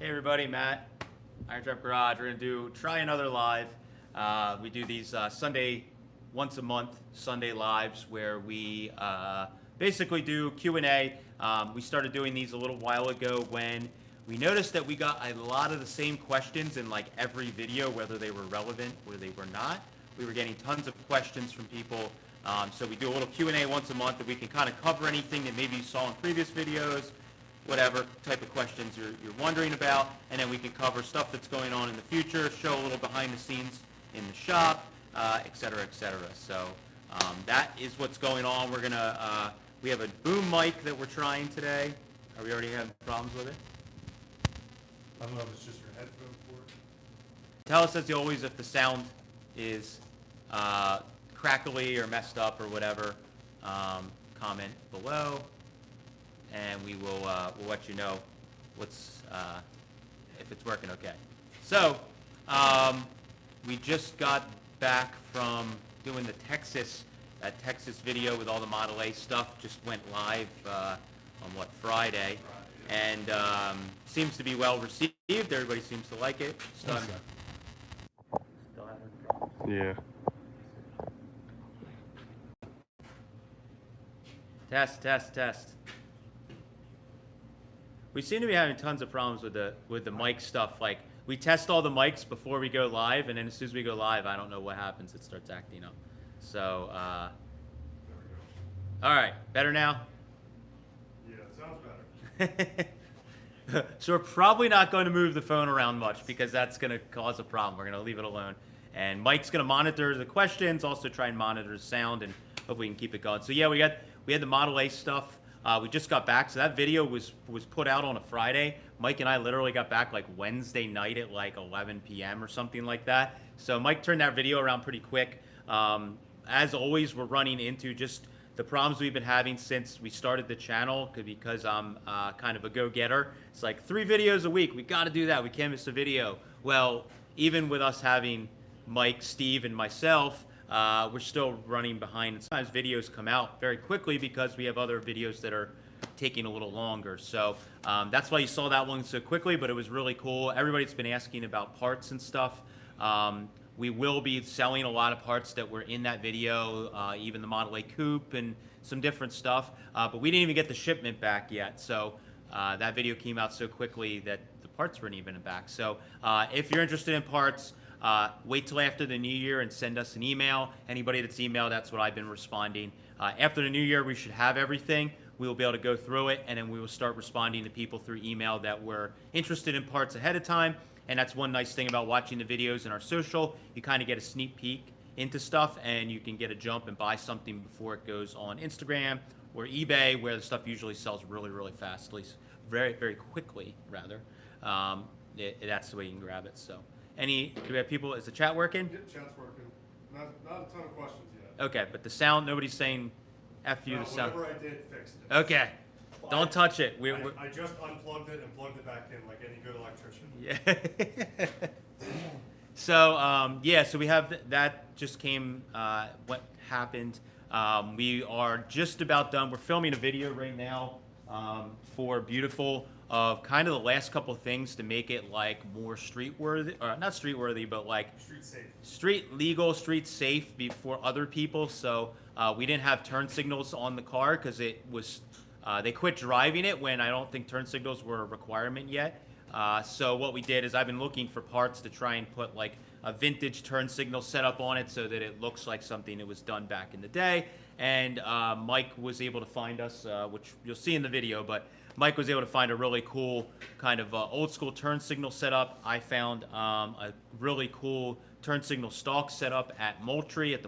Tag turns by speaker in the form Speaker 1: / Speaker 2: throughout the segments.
Speaker 1: Hey everybody, Matt, IronTrap Garage. We're gonna try another live. We do these once a month Sunday lives where we basically do Q&A. We started doing these a little while ago when we noticed that we got a lot of the same questions in like every video, whether they were relevant or they were not. We were getting tons of questions from people. So we do a little Q&A once a month that we can kind of cover anything that maybe you saw in previous videos, whatever type of questions you're wondering about, and then we can cover stuff that's going on in the future, show a little behind the scenes in the shop, et cetera, et cetera. So that is what's going on. We have a boom mic that we're trying today. Are we already having problems with it?
Speaker 2: I don't know if it's just your headphone cord.
Speaker 1: Tell us as always if the sound is crackly or messed up or whatever. Comment below, and we'll let you know if it's working okay. So we just got back from doing that Texas video with all the Model A stuff. Just went live on Friday, and seems to be well received. Everybody seems to like it. Still having problems.
Speaker 2: Yeah.
Speaker 1: Test. We seem to be having tons of problems with the mic stuff. Like, we test all the mics before we go live, and then as soon as we go live, I don't know what happens. It starts acting up. So, all right, better now?
Speaker 2: Yeah, it sounds better.
Speaker 1: So we're probably not going to move the phone around much because that's going to cause a problem. We're going to leave it alone. And Mike's going to monitor the questions, also try and monitor the sound, and hope we can keep it going. So yeah, we had the Model A stuff. We just got back, so that video was put out on a Friday. Mike and I literally got back like Wednesday night at like 11 p.m. or something like that. So Mike turned that video around pretty quick. As always, we're running into just the problems we've been having since we started the channel because I'm kind of a go-getter. It's like 3 videos a week. We got to do that. We can't miss a video. Well, even with us having Mike, Steve, and myself, we're still running behind. And sometimes videos come out very quickly because we have other videos that are taking a little longer. So that's why you saw that one so quickly, but it was really cool. Everybody's been asking about parts and stuff. We will be selling a lot of parts that were in that video, even the Model A Coupe and some different stuff. But we didn't even get the shipment back yet. So that video came out so quickly that the parts weren't even back. So if you're interested in parts, wait till after the new year and send us an email. Anybody that's emailed, that's what I've been responding. After the new year, we should have everything. We will be able to go through it, and then we will start responding to people through email that were interested in parts ahead of time. And that's one nice thing about watching the videos in our social. You kind of get a sneak peek into stuff, and you can get a jump and buy something before it goes on Instagram or eBay, where the stuff usually sells really, really fast, at least very, very quickly, rather. That's the way you can grab it. So, do we have people? Is the chat working?
Speaker 2: Yeah, chat's working. Not a ton of questions yet.
Speaker 1: Okay, but the sound, nobody's saying F you,
Speaker 2: No,
Speaker 1: the sound.
Speaker 2: whatever I did, fixed it.
Speaker 1: Okay. Don't touch it.
Speaker 2: I just unplugged it and plugged it back in like any good electrician.
Speaker 1: Yeah. So, yeah, so we have that just came, what happened. We are just about done. We're filming a video right now for Beautiful of kind of the last couple of things to make it like more street worthy, or not street worthy, but like
Speaker 2: Street safe.
Speaker 1: street legal, street safe for other people. So we didn't have turn signals on the car because it was, they quit driving it when I don't think turn signals were a requirement yet. So what we did is I've been looking for parts to try and put like a vintage turn signal setup on it so that it looks like something that was done back in the day. And Mike was able to find us, which you'll see in the video, but Mike was able to find a really cool kind of old school turn signal setup. I found a really cool turn signal stalk setup at the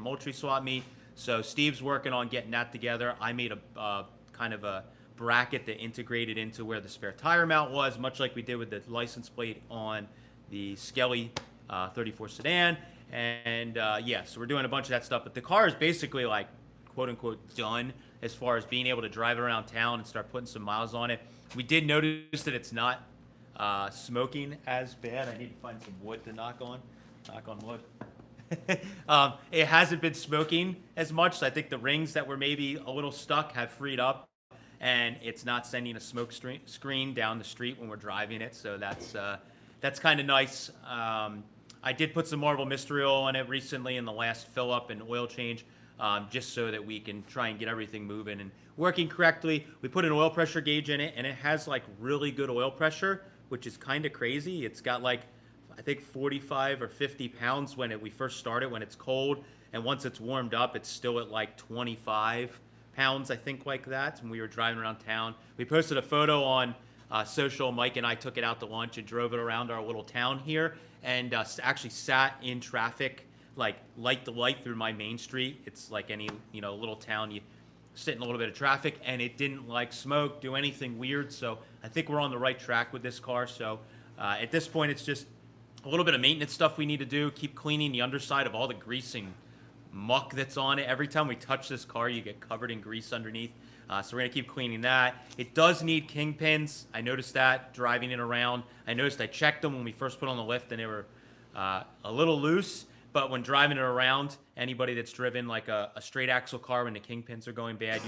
Speaker 1: Moultrie swap meet. So Steve's working on getting that together. I made a kind of a bracket that integrated into where the spare tire mount was, much like we did with the license plate on the Skelly 34 sedan. And yeah, so we're doing a bunch of that stuff. But the car is basically like, quote unquote, done as far as being able to drive around town and start putting some miles on it. We did notice that it's not smoking as bad. I need to find some wood to knock on wood. It hasn't been smoking as much, so I think the rings that were maybe a little stuck have freed up, and it's not sending a smoke screen down the street when we're driving it. So that's kind of nice. I did put some Marvel Mystery Oil on it recently in the last fill up and oil change, just so that we can try and get everything moving and working correctly. We put an oil pressure gauge in it, and it has like really good oil pressure, which is kind of crazy. It's got like, I think 45 or 50 pounds when we first started, when it's cold, and once it's warmed up, it's still at like 25 pounds, I think, like that. When we were driving around town, we posted a photo on social. Mike and I took it out to lunch and drove it around our little town here, and actually sat in traffic, like light to light through my main street. It's like any little town, you sit in a little bit of traffic, and it didn't like smoke, do anything weird. So I think we're on the right track with this car. So at this point, it's just a little bit of maintenance stuff we need to do. Keep cleaning the underside of all the greasing muck that's on it. Every time we touch this car, you get covered in grease underneath. So we're going to keep cleaning that. It does need kingpins. I noticed that driving it around. I checked them when we first put on the lift, and they were a little loose. But when driving it around, anybody that's driven like a straight axle car when the kingpins are going bad,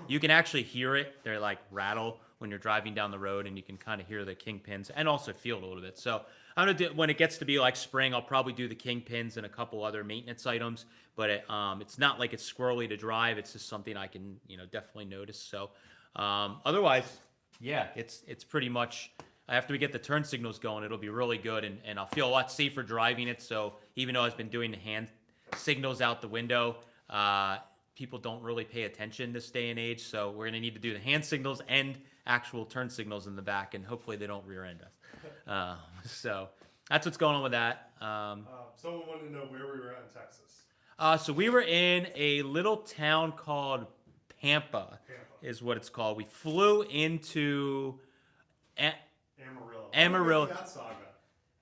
Speaker 1: you can actually hear it. They're like rattle when you're driving down the road, and you can kind of hear the kingpins and also feel it a little bit. So I'm gonna do, when it gets to be like spring, I'll probably do the kingpins and a couple other maintenance items. But it's not like it's squirrely to drive. It's just something I can definitely notice. So otherwise, yeah, it's pretty much. After we get the turn signals going, it'll be really good, and I'll feel a lot safer driving it. So even though I've been doing the hand signals out the window, people don't really pay attention this day and age. So we're going to need to do the hand signals and actual turn signals in the back, and hopefully they don't rear end us. So that's what's going on with that.
Speaker 2: Someone wanted to know where we were at in Texas.
Speaker 1: So we were in a little town called Pampa, is what it's called. We flew into Amarillo.
Speaker 2: That saga.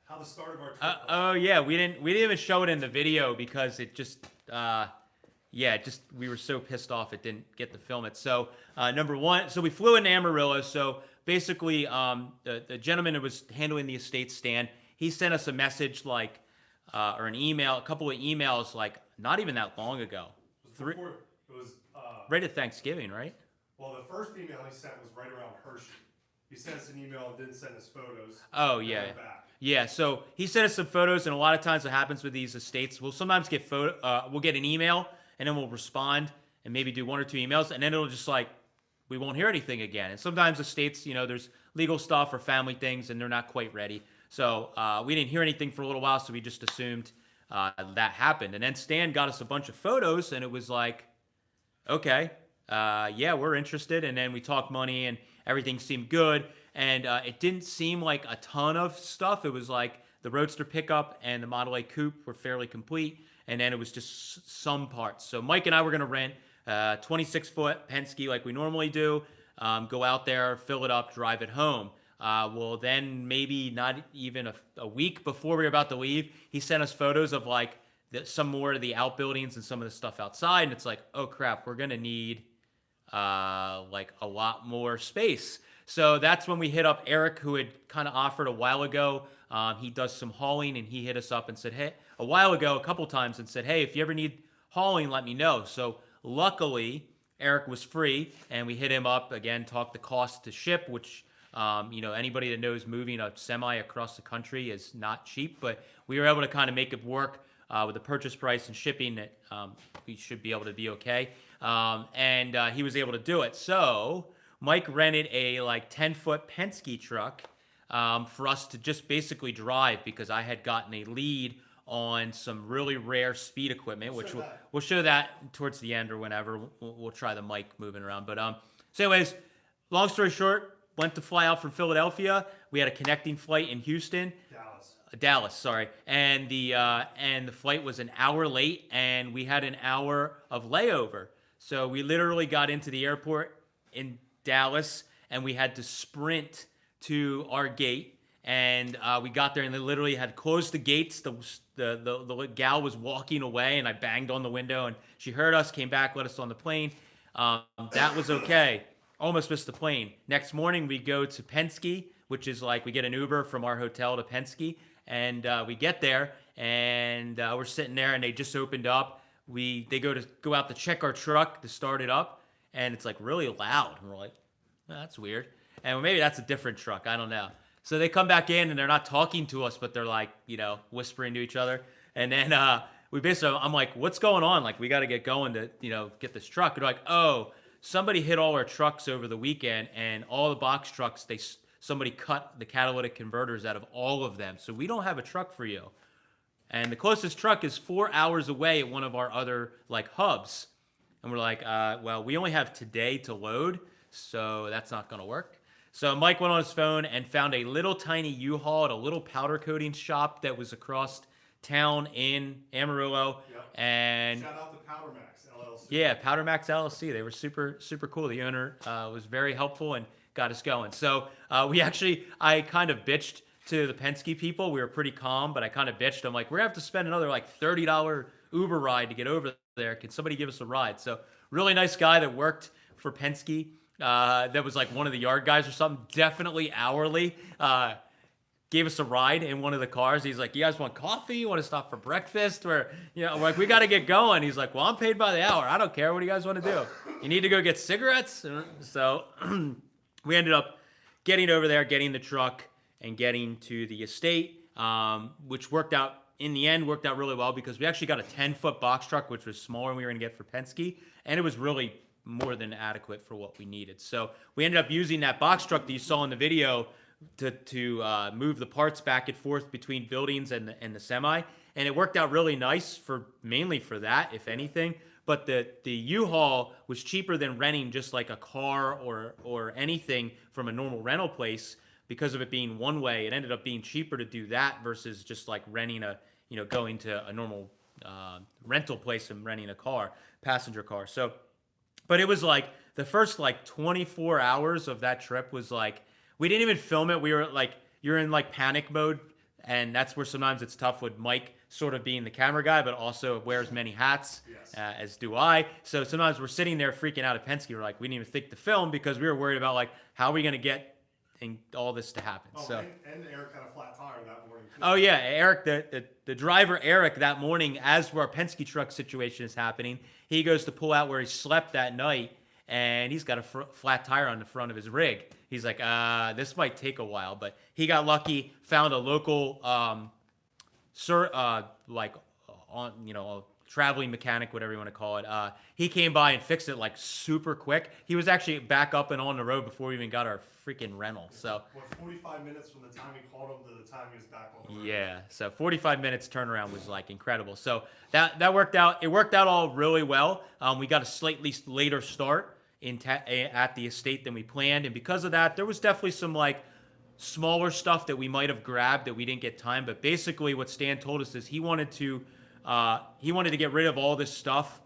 Speaker 2: How the start of our trip.
Speaker 1: Oh yeah, we didn't even show it in the video because it just we were so pissed off it didn't get to film it. So number one, so we flew in Amarillo. So basically, the gentleman who was handling the estate stand, he sent us a message like or an email, a couple of emails like not even that long ago.
Speaker 2: It was
Speaker 1: right at Thanksgiving, right?
Speaker 2: Well, the first email he sent was right around Hershey. He sent us an email and didn't send us photos.
Speaker 1: Oh, yeah. Yeah, so he sent us some photos, and a lot of times what happens with these estates, we'll sometimes get we'll get an email, and then we'll respond and maybe do one or two emails, and then it'll just like, we won't hear anything again. And sometimes estates, there's legal stuff or family things, and they're not quite ready. So we didn't hear anything for a little while, so we just assumed that happened. And then Stan got us a bunch of photos, and it was like, okay, yeah, we're interested. And then we talked money, and everything seemed good, and it didn't seem like a ton of stuff. It was like the Roadster pickup and the Model A Coupe were fairly complete, and then it was just some parts. So Mike and I were going to rent a 26-foot Penske like we normally do, go out there, fill it up, drive it home. Well, then maybe not even a week before we were about to leave, he sent us photos of like some more of the outbuildings and some of the stuff outside, and it's like, oh crap, we're going to need like a lot more space. So that's when we hit up Eric, who had kind of offered a while ago. He does some hauling, and he hit us up and said, hey, a while ago, a couple times, and said, hey, if you ever need hauling, let me know. So luckily, Eric was free, and we hit him up again, talked the cost to ship, which anybody that knows moving a semi across the country is not cheap, but we were able to kind of make it work with the purchase price and shipping. That we should be able to be okay. And he was able to do it. So Mike rented a like 10-foot Penske truck for us to just basically drive, because I had gotten a lead on some really rare speed equipment, which we'll show that towards the end or whenever. We'll try the mic moving around. But so anyways, long story short, went to fly out from Philadelphia. We had a connecting flight in Houston. Dallas, sorry. And the flight was an hour late, and we had an hour of layover. So we literally got into the airport in Dallas, and we had to sprint to our gate. And we got there, and they literally had closed the gates. The gal was walking away, and I banged on the window, and she heard us, came back, let us on the plane. That was okay. Almost missed the plane. Next morning, we go to Penske, which is like we get an Uber from our hotel to Penske, and we get there, and we're sitting there, and they just opened up. They go out to check our truck to start it up, and it's like really loud. And we're like, That's weird. And maybe that's a different truck. I don't know. So they come back in and they're not talking to us, but they're like, whispering to each other. And then we basically, I'm like, what's going on? Like, we got to get going to, get this truck. And they're like, oh, somebody hit all our trucks over the weekend, and all the box trucks, somebody cut the catalytic converters out of all of them. So we don't have a truck for you. And the closest truck is 4 hours away at one of our other hubs. And we're like, well, we only have today to load, so that's not going to work. So Mike went on his phone and found a little tiny U-Haul at a little powder coating shop that was across town in Amarillo.
Speaker 2: Yep.
Speaker 1: And
Speaker 2: shout out to Powder Max LLC.
Speaker 1: Yeah, Powder Max LLC. They were super, super cool. The owner was very helpful and got us going. So I kind of bitched to the Penske people. We were pretty calm, but I kind of bitched. I'm like, we're going to have to spend another $30 Uber ride to get over there. Can somebody give us a ride? So really nice guy that worked for Penske. That was like one of the yard guys or something, definitely hourly, gave us a ride in one of the cars. He's like, you guys want coffee? You want to stop for breakfast? Or, we're like, we got to get going. He's like, well, I'm paid by the hour. I don't care. What do you guys want to do? You need to go get cigarettes? So we ended up getting over there, getting the truck, and getting to the estate, which worked out really well because we actually got a 10-foot box truck, which was smaller than we were going to get for Penske, and it was really more than adequate for what we needed. So we ended up using that box truck that you saw in the video to move the parts back and forth between buildings and the semi, and it worked out really nice mainly for that, if anything. But the U-Haul was cheaper than renting just like a car or anything from a normal rental place because of it being one way. It ended up being cheaper to do that versus just like renting going to a normal rental place and renting a passenger car. So. But it was like the first 24 hours of that trip was like, we didn't even film it. We were like, you're in panic mode. And that's where sometimes it's tough with Mike sort of being the camera guy, but also wears many hats,
Speaker 2: yes.
Speaker 1: As do I. So sometimes we're sitting there freaking out at Penske. We're like, we didn't even think to film because we were worried about how are we going to get all this to happen.
Speaker 2: Oh,
Speaker 1: so
Speaker 2: and Eric had a flat tire that morning too.
Speaker 1: Oh yeah, Eric, the driver Eric that morning, as our Penske truck situation is happening, he goes to pull out where he slept that night, and he's got a flat tire on the front of his rig. He's like, this might take a while, but he got lucky, found a local, traveling mechanic, whatever you want to call it. He came by and fixed it super quick. He was actually back up and on the road before we even got our freaking rental. So
Speaker 2: 45 minutes from the time we called him to the time he was back on the road.
Speaker 1: Yeah, so 45 minutes turnaround was incredible. So that worked out. It worked out all really well. We got a slightly later start at the estate than we planned, and because of that, there was definitely some smaller stuff that we might have grabbed that we didn't get time. But basically, what Stan told us is he wanted to get rid of all this stuff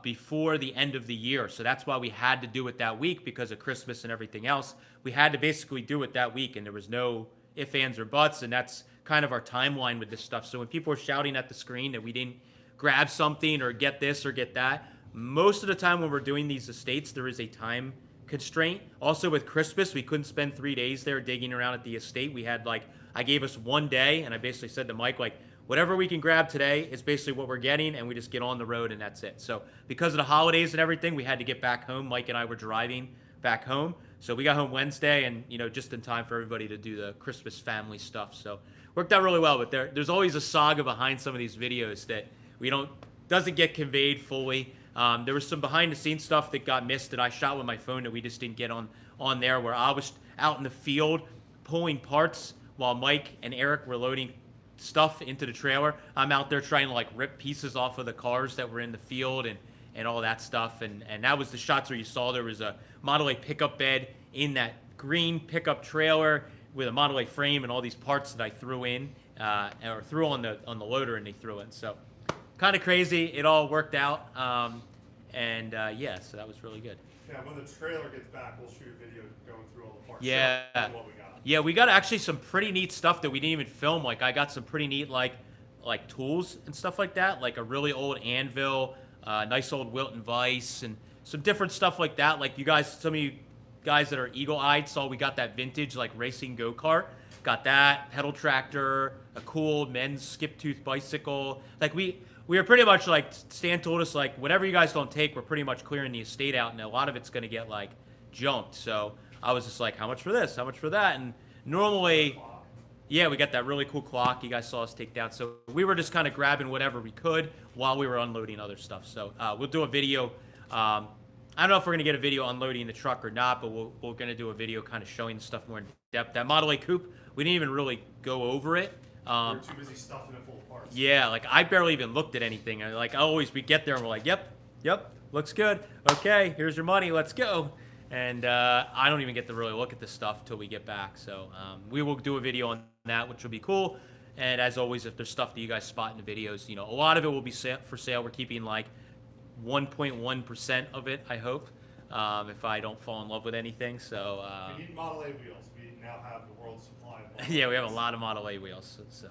Speaker 1: before the end of the year. So that's why we had to do it that week because of Christmas and everything else. We had to basically do it that week, and there was no ifs, ands, or buts, and that's kind of our timeline with this stuff. So when people are shouting at the screen that we didn't grab something or get this or get that, most of the time when we're doing these estates, there is a time constraint. Also with Christmas, we couldn't spend 3 days there digging around at the estate. We had I gave us 1 day, and I basically said to Mike, whatever we can grab today is basically what we're getting, and we just get on the road, and that's it. So because of the holidays and everything, we had to get back home. Mike and I were driving back home. So we got home Wednesday, and just in time for everybody to do the Christmas family stuff. So worked out really well, but there's always a saga behind some of these videos that doesn't get conveyed fully. There was some behind the scenes stuff that got missed that I shot with my phone that we just didn't get on there, where I was out in the field pulling parts while Mike and Eric were loading stuff into the trailer. I'm out there trying to rip pieces off of the cars that were in the field and all that stuff. And that was the shots where you saw there was a Model A pickup bed in that green pickup trailer with a Model A frame and all these parts that I threw in or threw on the loader, and they threw in. So kind of crazy. It all worked out. So that was really good.
Speaker 2: Yeah, when the trailer gets back, we'll shoot a video going through all the parts.
Speaker 1: Yeah.
Speaker 2: What we got.
Speaker 1: Yeah, we got actually some pretty neat stuff that we didn't even film. I got some pretty neat tools and stuff like that, like a really old anvil, nice old Wilton vise, and some different stuff like that. Some of you guys that are eagle-eyed saw we got that vintage racing go-kart. Got that pedal tractor, a cool men's skip-tooth bicycle. We were pretty much Stan told us whatever you guys don't take, we're pretty much clearing the estate out, and a lot of it's going to get junked. So I was just like, how much for this? How much for that? And normally, yeah, we got that really cool clock you guys saw us take down. So we were just kind of grabbing whatever we could while we were unloading other stuff. So we'll do a video. I don't know if we're going to get a video unloading the truck or not, but we're going to do a video kind of showing the stuff more in depth. That Model A Coupe, we didn't even really go over it.
Speaker 2: We were too busy stuffing it full of parts.
Speaker 1: Yeah, like I barely even looked at anything. Like we get there and we're like, yep, looks good. Okay, here's your money, let's go. And I don't even get to really look at this stuff till we get back. So we will do a video on that, which will be cool. And as always, if there's stuff that you guys spot in the videos, you know, a lot of it will be for sale. We're keeping like 1.1% of it, I hope, if I don't fall in love with anything. So
Speaker 2: we need Model A wheels. We now have the world's supply of Model
Speaker 1: yeah, we
Speaker 2: A
Speaker 1: have a
Speaker 2: wheels.
Speaker 1: lot of Model A wheels. So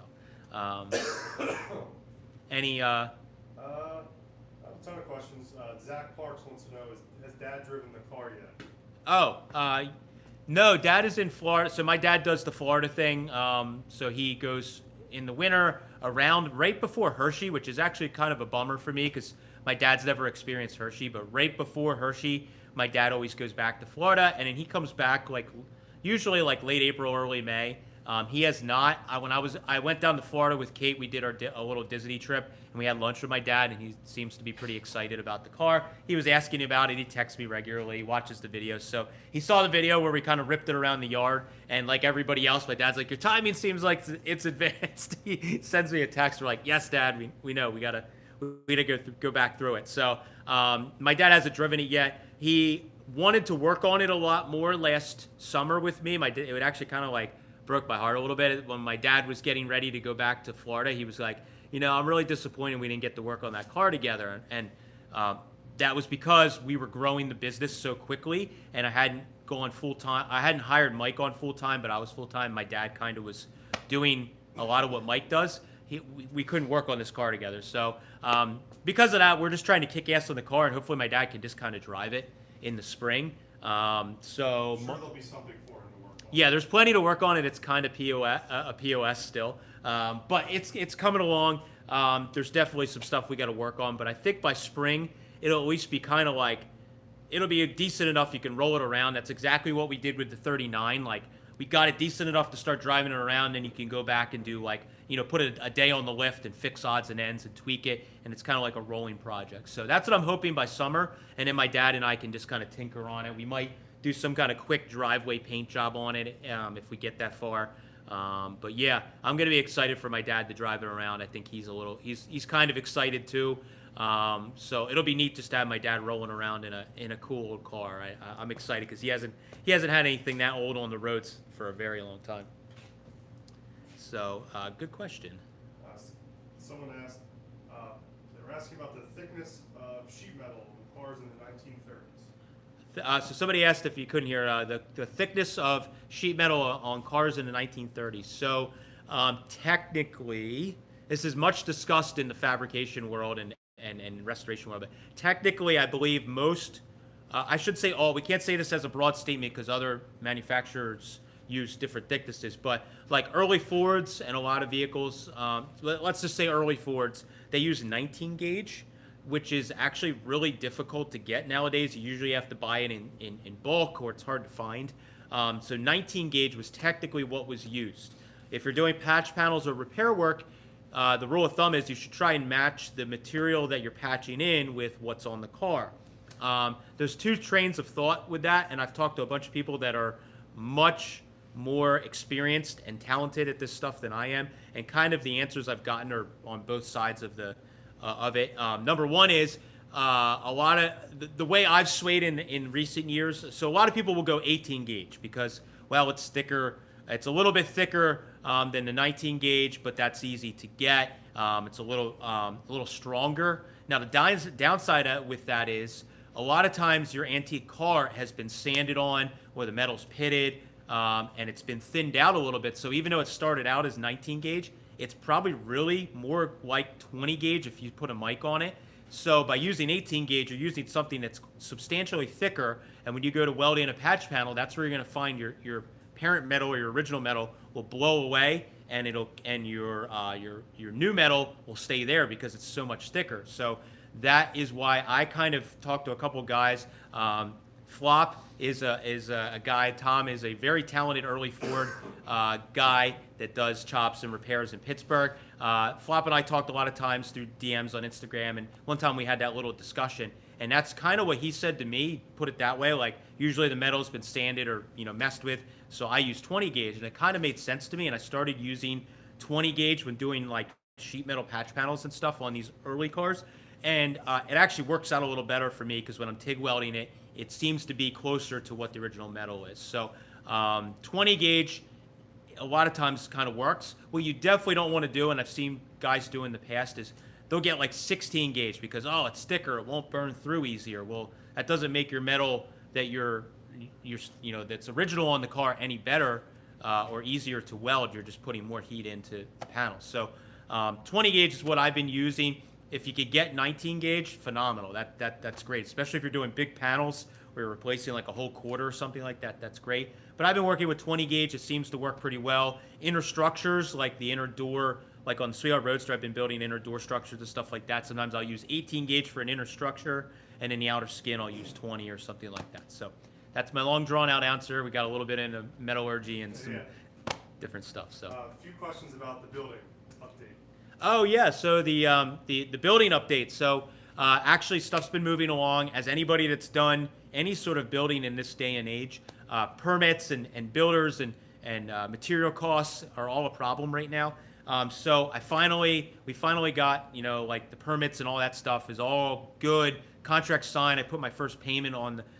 Speaker 1: any
Speaker 2: I have a ton of questions. Zach Parks wants to know, has Dad driven the car yet?
Speaker 1: No, Dad is in Florida. So my dad does the Florida thing. So he goes in the winter around right before Hershey, which is actually kind of a bummer for me because my dad's never experienced Hershey. But right before Hershey, my dad always goes back to Florida, and then he comes back like usually like late April, early May. He has not. I went down to Florida with Kate. We did a little Disney trip, and we had lunch with my dad, and he seems to be pretty excited about the car. He was asking about it. He texts me regularly. He watches the videos. So he saw the video where we kind of ripped it around the yard, and like everybody else, my dad's like, your timing seems like it's advanced. He sends me a text. We're like, yes, Dad, we know. We gotta go back through it. So my dad hasn't driven it yet. He wanted to work on it a lot more last summer with me. It would actually kind of like broke my heart a little bit. When my dad was getting ready to go back to Florida, he was like, you know, I'm really disappointed we didn't get to work on that car together. And that was because we were growing the business so quickly, and I hadn't gone full-time. I hadn't hired Mike on full-time, but I was full-time. My dad kind of was doing a lot of what Mike does. We couldn't work on this car together. So because of that, we're just trying to kick ass on the car, and hopefully my dad can just kind of drive it in the spring.
Speaker 2: I'm sure there'll be something for him to work on.
Speaker 1: Yeah, there's plenty to work on it. It's kind of a POS still, but it's coming along. There's definitely some stuff we got to work on, but I think by spring it'll at least be kind of like it'll be decent enough you can roll it around. That's exactly what we did with the 39. Like we got it decent enough to start driving it around, and you can go back and do like, you know, put a day on the lift and fix odds and ends and tweak it, and it's kind of like a rolling project. So that's what I'm hoping by summer, and then my dad and I can just kind of tinker on it. We might do some kind of quick driveway paint job on it if we get that far. But yeah, I'm gonna be excited for my dad to drive it around. I think he's kind of excited too. So it'll be neat just to have my dad rolling around in a cool old car. I'm excited because he hasn't had anything that old on the roads for a very long time. So good question.
Speaker 2: Someone asked, they were asking about the thickness of sheet metal in cars in the 1930s.
Speaker 1: So somebody asked, if you couldn't hear, the thickness of sheet metal on cars in the 1930s. So technically, this is much discussed in the fabrication world and restoration world, but technically I believe most, I should say all, we can't say this as a broad statement because other manufacturers use different thicknesses, but like early Fords and a lot of vehicles, let's just say early Fords, they use 19 gauge, which is actually really difficult to get nowadays. You usually have to buy it in bulk, or it's hard to find. So 19 gauge was technically what was used. If you're doing patch panels or repair work, the rule of thumb is you should try and match the material that you're patching in with what's on the car. There's two trains of thought with that, and I've talked to a bunch of people that are much more experienced and talented at this stuff than I am, and kind of the answers I've gotten are on both sides of it. Number one is a lot of the way I've swayed in recent years. So a lot of people will go 18 gauge because, well, it's thicker. It's a little bit thicker than the 19 gauge, but that's easy to get. It's a little stronger. Now the downside with that is a lot of times your antique car has been sanded on, or the metal's pitted, and it's been thinned out a little bit. So even though it started out as 19 gauge, it's probably really more like 20 gauge if you put a mic on it. So by using 18 gauge, you're using something that's substantially thicker, and when you go to weld in a patch panel, that's where you're going to find your parent metal or your original metal will blow away, and your new metal will stay there because it's so much thicker. So that is why I kind of talked to a couple guys. Flop is a guy. Tom is a very talented early Ford guy that does chops and repairs in Pittsburgh. Flop and I talked a lot of times through DMs on Instagram, and one time we had that little discussion, and that's kind of what he said to me. Put it that way, like usually the metal's been sanded or messed with, so I use 20 gauge, and it kind of made sense to me, and I started using 20 gauge when doing like sheet metal patch panels and stuff on these early cars, and it actually works out a little better for me because when I'm TIG welding it, it seems to be closer to what the original metal is. So 20 gauge a lot of times kind of works. What you definitely don't want to do, and I've seen guys do in the past, is they'll get like 16 gauge because, oh, it's thicker, it won't burn through easier. Well, that doesn't make your metal that you're that's original on the car any better or easier to weld. You're just putting more heat into the panels. So 20 gauge is what I've been using. If you could get 19 gauge, phenomenal. That's great, especially if you're doing big panels where you're replacing like a whole quarter or something like that. That's great. But I've been working with 20 gauge. It seems to work pretty well. Inner structures, like the inner door, like on the Sweetheart Roadster, I've been building inner door structures and stuff like that. Sometimes I'll use 18 gauge for an inner structure, and in the outer skin, I'll use 20 or something like that. So that's my long drawn out answer. We got a little bit into metallurgy and some different stuff. So
Speaker 2: a few questions about the building update.
Speaker 1: Oh yeah, so the building update. So actually, stuff's been moving along. As anybody that's done any sort of building in this day and age, permits and builders and material costs are all a problem right now. So we finally got like the permits and all that stuff is all good. Contract signed. I put my first payment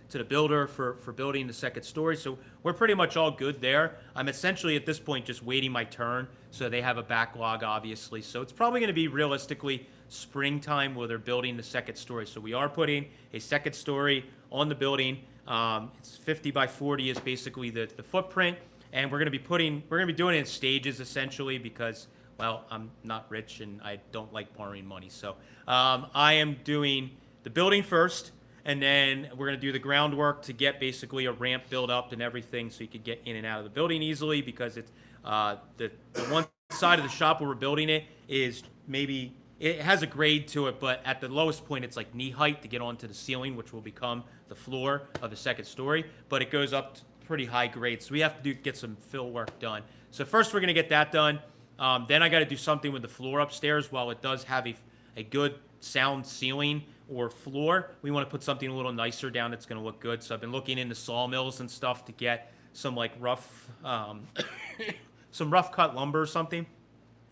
Speaker 1: to the builder for building the second story. So we're pretty much all good there. I'm essentially at this point just waiting my turn. So they have a backlog, obviously. So it's probably going to be realistically springtime where they're building the second story. So we are putting a second story on the building. It's 50 by 40 is basically the footprint. And we're going to be doing it in stages essentially because, well, I'm not rich and I don't like borrowing money. So I am doing the building first. And then we're going to do the groundwork to get basically a ramp built up and everything so you can get in and out of the building easily because it's the one side of the shop where we're building it is maybe it has a grade to it, but at the lowest point it's like knee height to get onto the ceiling, which will become the floor of the second story, but it goes up to pretty high grade. So we have to get some fill work done. So first we're going to get that done. Then I got to do something with the floor upstairs. While it does have a good sound ceiling or floor, we want to put something a little nicer down that's going to look good. So I've been looking into sawmills and stuff to get some like rough some rough cut lumber or something.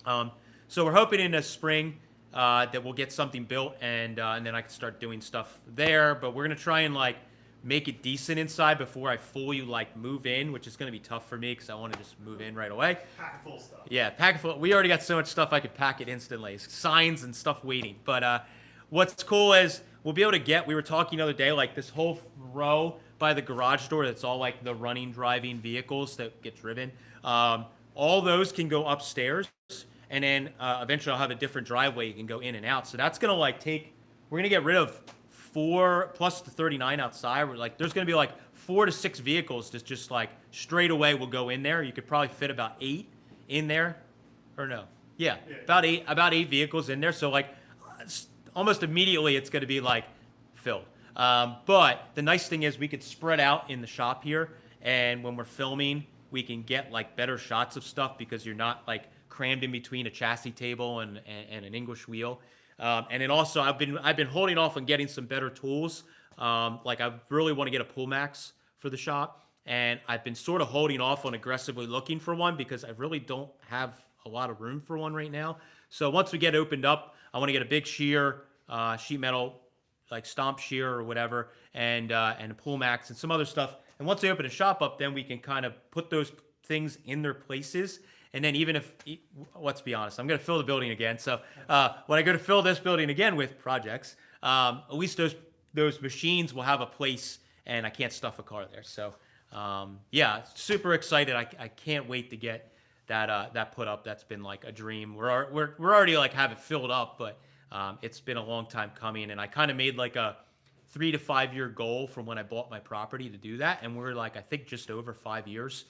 Speaker 1: So we're hoping in the spring that we'll get something built and then I can start doing stuff there. But we're going to try and like make it decent inside before I fully like move in, which is going to be tough for me because I want to just move in right away.
Speaker 2: Pack full stuff.
Speaker 1: Yeah, pack it full. We already got so much stuff I could pack it instantly. Signs and stuff waiting. But what's cool is we'll be able to get, we were talking the other day, like this whole row by the garage door that's all like the running, driving vehicles that get driven. All those can go upstairs. And then eventually I'll have a different driveway you can go in and out. So that's going to like we're going to get rid of 4 plus the 39 outside. We're like, there's going to be like 4 to 6 vehicles that just like straight away will go in there. You could probably fit about 8 in there or no. Yeah, about eight vehicles in there. So like almost immediately it's going to be like filled. But the nice thing is we could spread out in the shop here. And when we're filming, we can get like better shots of stuff because you're not like crammed in between a chassis table and an English wheel. And then also I've been holding off on getting some better tools. Like I really want to get a pull max for the shop. And I've been sort of holding off on aggressively looking for one because I really don't have a lot of room for one right now. So once we get opened up, I want to get a big shear, sheet metal, like stomp shear or whatever, and a pull max and some other stuff. And once I open the shop up, then we can kind of put those things in their places. And then even if, let's be honest, I'm going to fill the building again. So when I go to fill this building again with projects, at least those machines will have a place and I can't stuff a car there. So yeah, super excited. I can't wait to get that put up. That's been like a dream. We're already like have it filled up, but it's been a long time coming. And I kind of made like a 3 to 5 year goal from when I bought my property to do that. And we're like, I think just over 5 years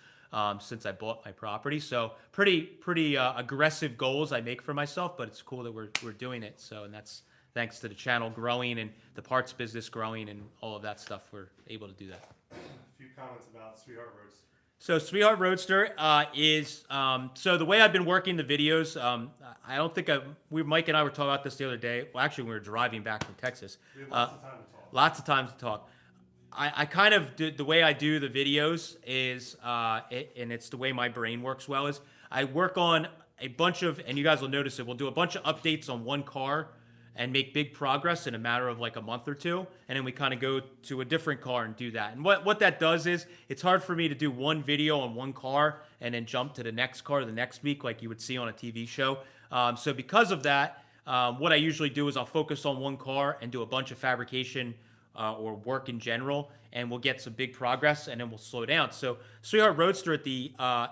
Speaker 1: since I bought my property. So pretty aggressive goals I make for myself, but it's cool that we're doing it. So, and that's thanks to the channel growing and the parts business growing and all of that stuff, we're able to do that.
Speaker 2: A few comments about Sweetheart Roadster.
Speaker 1: So Sweetheart Roadster is so the way I've been working the videos. I don't think Mike and I were talking about this the other day. Well, actually, we were driving back from Texas.
Speaker 2: We have lots of time to talk.
Speaker 1: Lots of time to talk. I kind of do the way I do the videos is, and it's the way my brain works well, is I work on a bunch of, and you guys will notice it, we'll do a bunch of updates on one car and make big progress in a matter of like a month or two, and then we kind of go to a different car and do that. And what that does is, it's hard for me to do one video on one car and then jump to the next car the next week like you would see on a TV show. So because of that, what I usually do is I'll focus on one car and do a bunch of fabrication or work in general, and we'll get some big progress, and then we'll slow down. So Sweetheart Roadster at the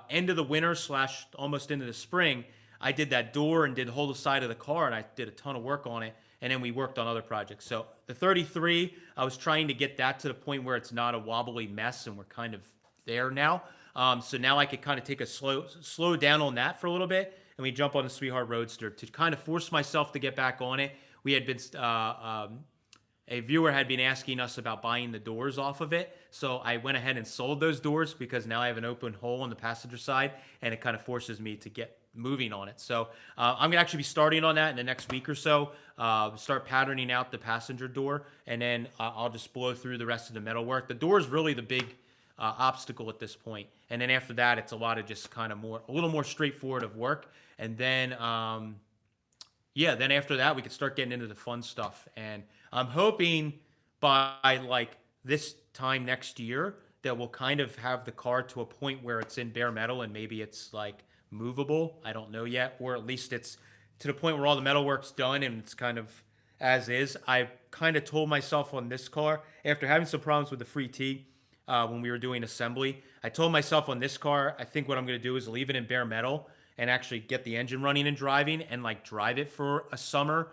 Speaker 1: end of the winter / almost into the spring, I did that door and did the whole side of the car, and I did a ton of work on it, and then we worked on other projects. So the 33, I was trying to get that to the point where it's not a wobbly mess, and we're kind of there now. So now I could kind of take a slow down on that for a little bit, and we jump on the Sweetheart Roadster to kind of force myself to get back on it. We had been a viewer had been asking us about buying the doors off of it, so I went ahead and sold those doors because now I have an open hole on the passenger side, and it kind of forces me to get moving on it. So I'm gonna actually be starting on that in the next week or so. Start patterning out the passenger door, and then I'll just blow through the rest of the metal work. The door is really the big obstacle at this point, and then after that, it's a lot of just kind of a little more straightforward of work, and then then after that, we could start getting into the fun stuff. And I'm hoping by like this time next year that we'll kind of have the car to a point where it's in bare metal and maybe it's like movable. I don't know yet, or at least it's to the point where all the metal work's done and it's kind of as is. I kind of told myself on this car, after having some problems with the free T when we were doing assembly, I told myself on this car, I think what I'm going to do is leave it in bare metal and actually get the engine running and driving and like drive it for a summer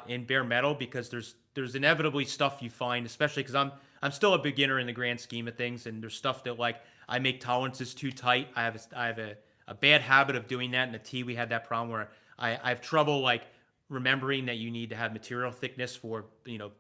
Speaker 1: in bare metal, because there's inevitably stuff you find, especially because I'm still a beginner in the grand scheme of things, and there's stuff that like I make tolerances too tight. I have a bad habit of doing that. In the T, we had that problem where I have trouble like remembering that you need to have material thickness for,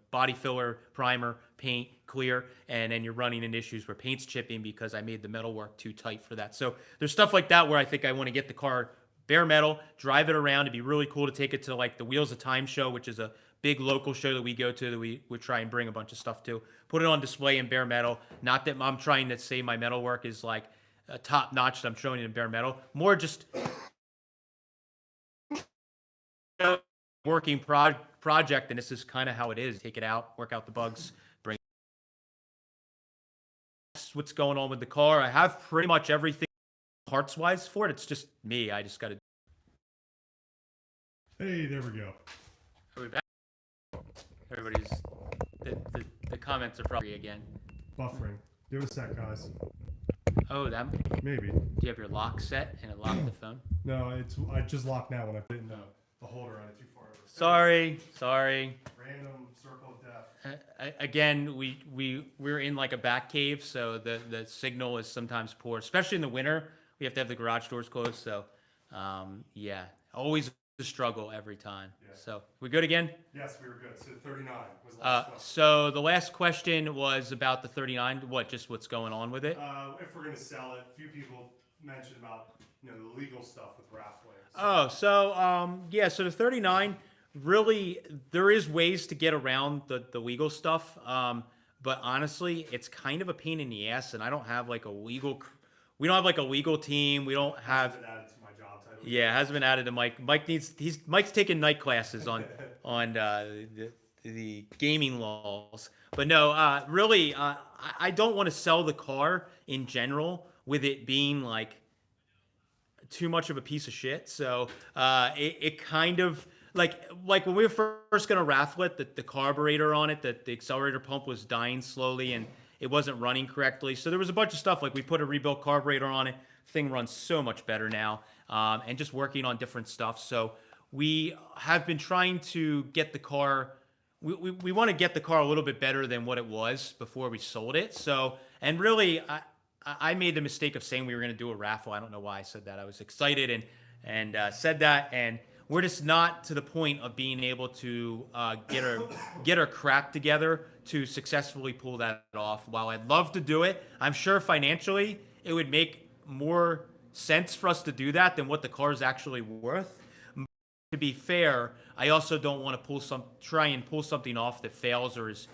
Speaker 1: body filler, primer, paint, clear, and then you're running into issues where paint's chipping because I made the metal work too tight for that. So there's stuff like that where I think I want to get the car bare metal, drive it around. It'd be really cool to take it to like the Wheels of Time show, which is a big local show that we go to, that we try and bring a bunch of stuff to. Put it on display in bare metal. Not that I'm trying to say my metal work is like top notch that I'm showing in bare metal. More just working project, and this is kind of how it is. Take it out, work out the bugs, bring. That's what's going on with the car. I have pretty much everything parts wise for it. It's just me. I just got to.
Speaker 2: Hey, there we go.
Speaker 1: Are we back? Everybody's the comments are probably again.
Speaker 2: Buffering. Give us a sec, guys.
Speaker 1: Oh, that.
Speaker 2: Maybe.
Speaker 1: Do you have your lock set and it locked the phone?
Speaker 2: No, I just locked now when I put in the holder on it too far over.
Speaker 1: Sorry.
Speaker 2: Random circle of death.
Speaker 1: Again, we're in like a bat cave, so the signal is sometimes poor, especially in the winter. We have to have the garage doors closed, so always a struggle every time. Yeah. So we good again?
Speaker 2: Yes, we were good. So 39 was the last question.
Speaker 1: So the last question was about the 39. What's going on with it?
Speaker 2: If we're gonna sell it, a few people mentioned about the legal stuff with raffling.
Speaker 1: So the 39, really, there is ways to get around the legal stuff, but honestly, it's kind of a pain in the ass, and I don't have like a legal. We don't have like a legal team. We don't have.
Speaker 2: Been added to my job title.
Speaker 1: Yeah, it hasn't been added to Mike. Mike's taking night classes on the gaming laws. But no, really, I don't want to sell the car in general with it being like too much of a piece of shit. So it kind of like when we were first gonna raffle it, the carburetor on it, the accelerator pump was dying slowly and it wasn't running correctly. So there was a bunch of stuff, like we put a rebuilt carburetor on it. Thing runs so much better now, and just working on different stuff. So we have been trying to get the car. We want to get the car a little bit better than what it was before we sold it. So, and really, I made the mistake of saying we were going to do a raffle. I don't know why I said that. I was excited and said that, and we're just not to the point of being able to get our crap together to successfully pull that off. While I'd love to do it, I'm sure financially it would make more sense for us to do that than what the car is actually worth. To be fair, I also don't want to try and pull something off that fails or is,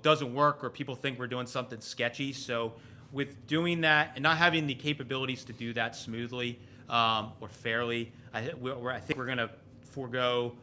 Speaker 1: doesn't work, or people think we're doing something sketchy. So with doing that and not having the capabilities to do that smoothly or fairly, I think we're going to forego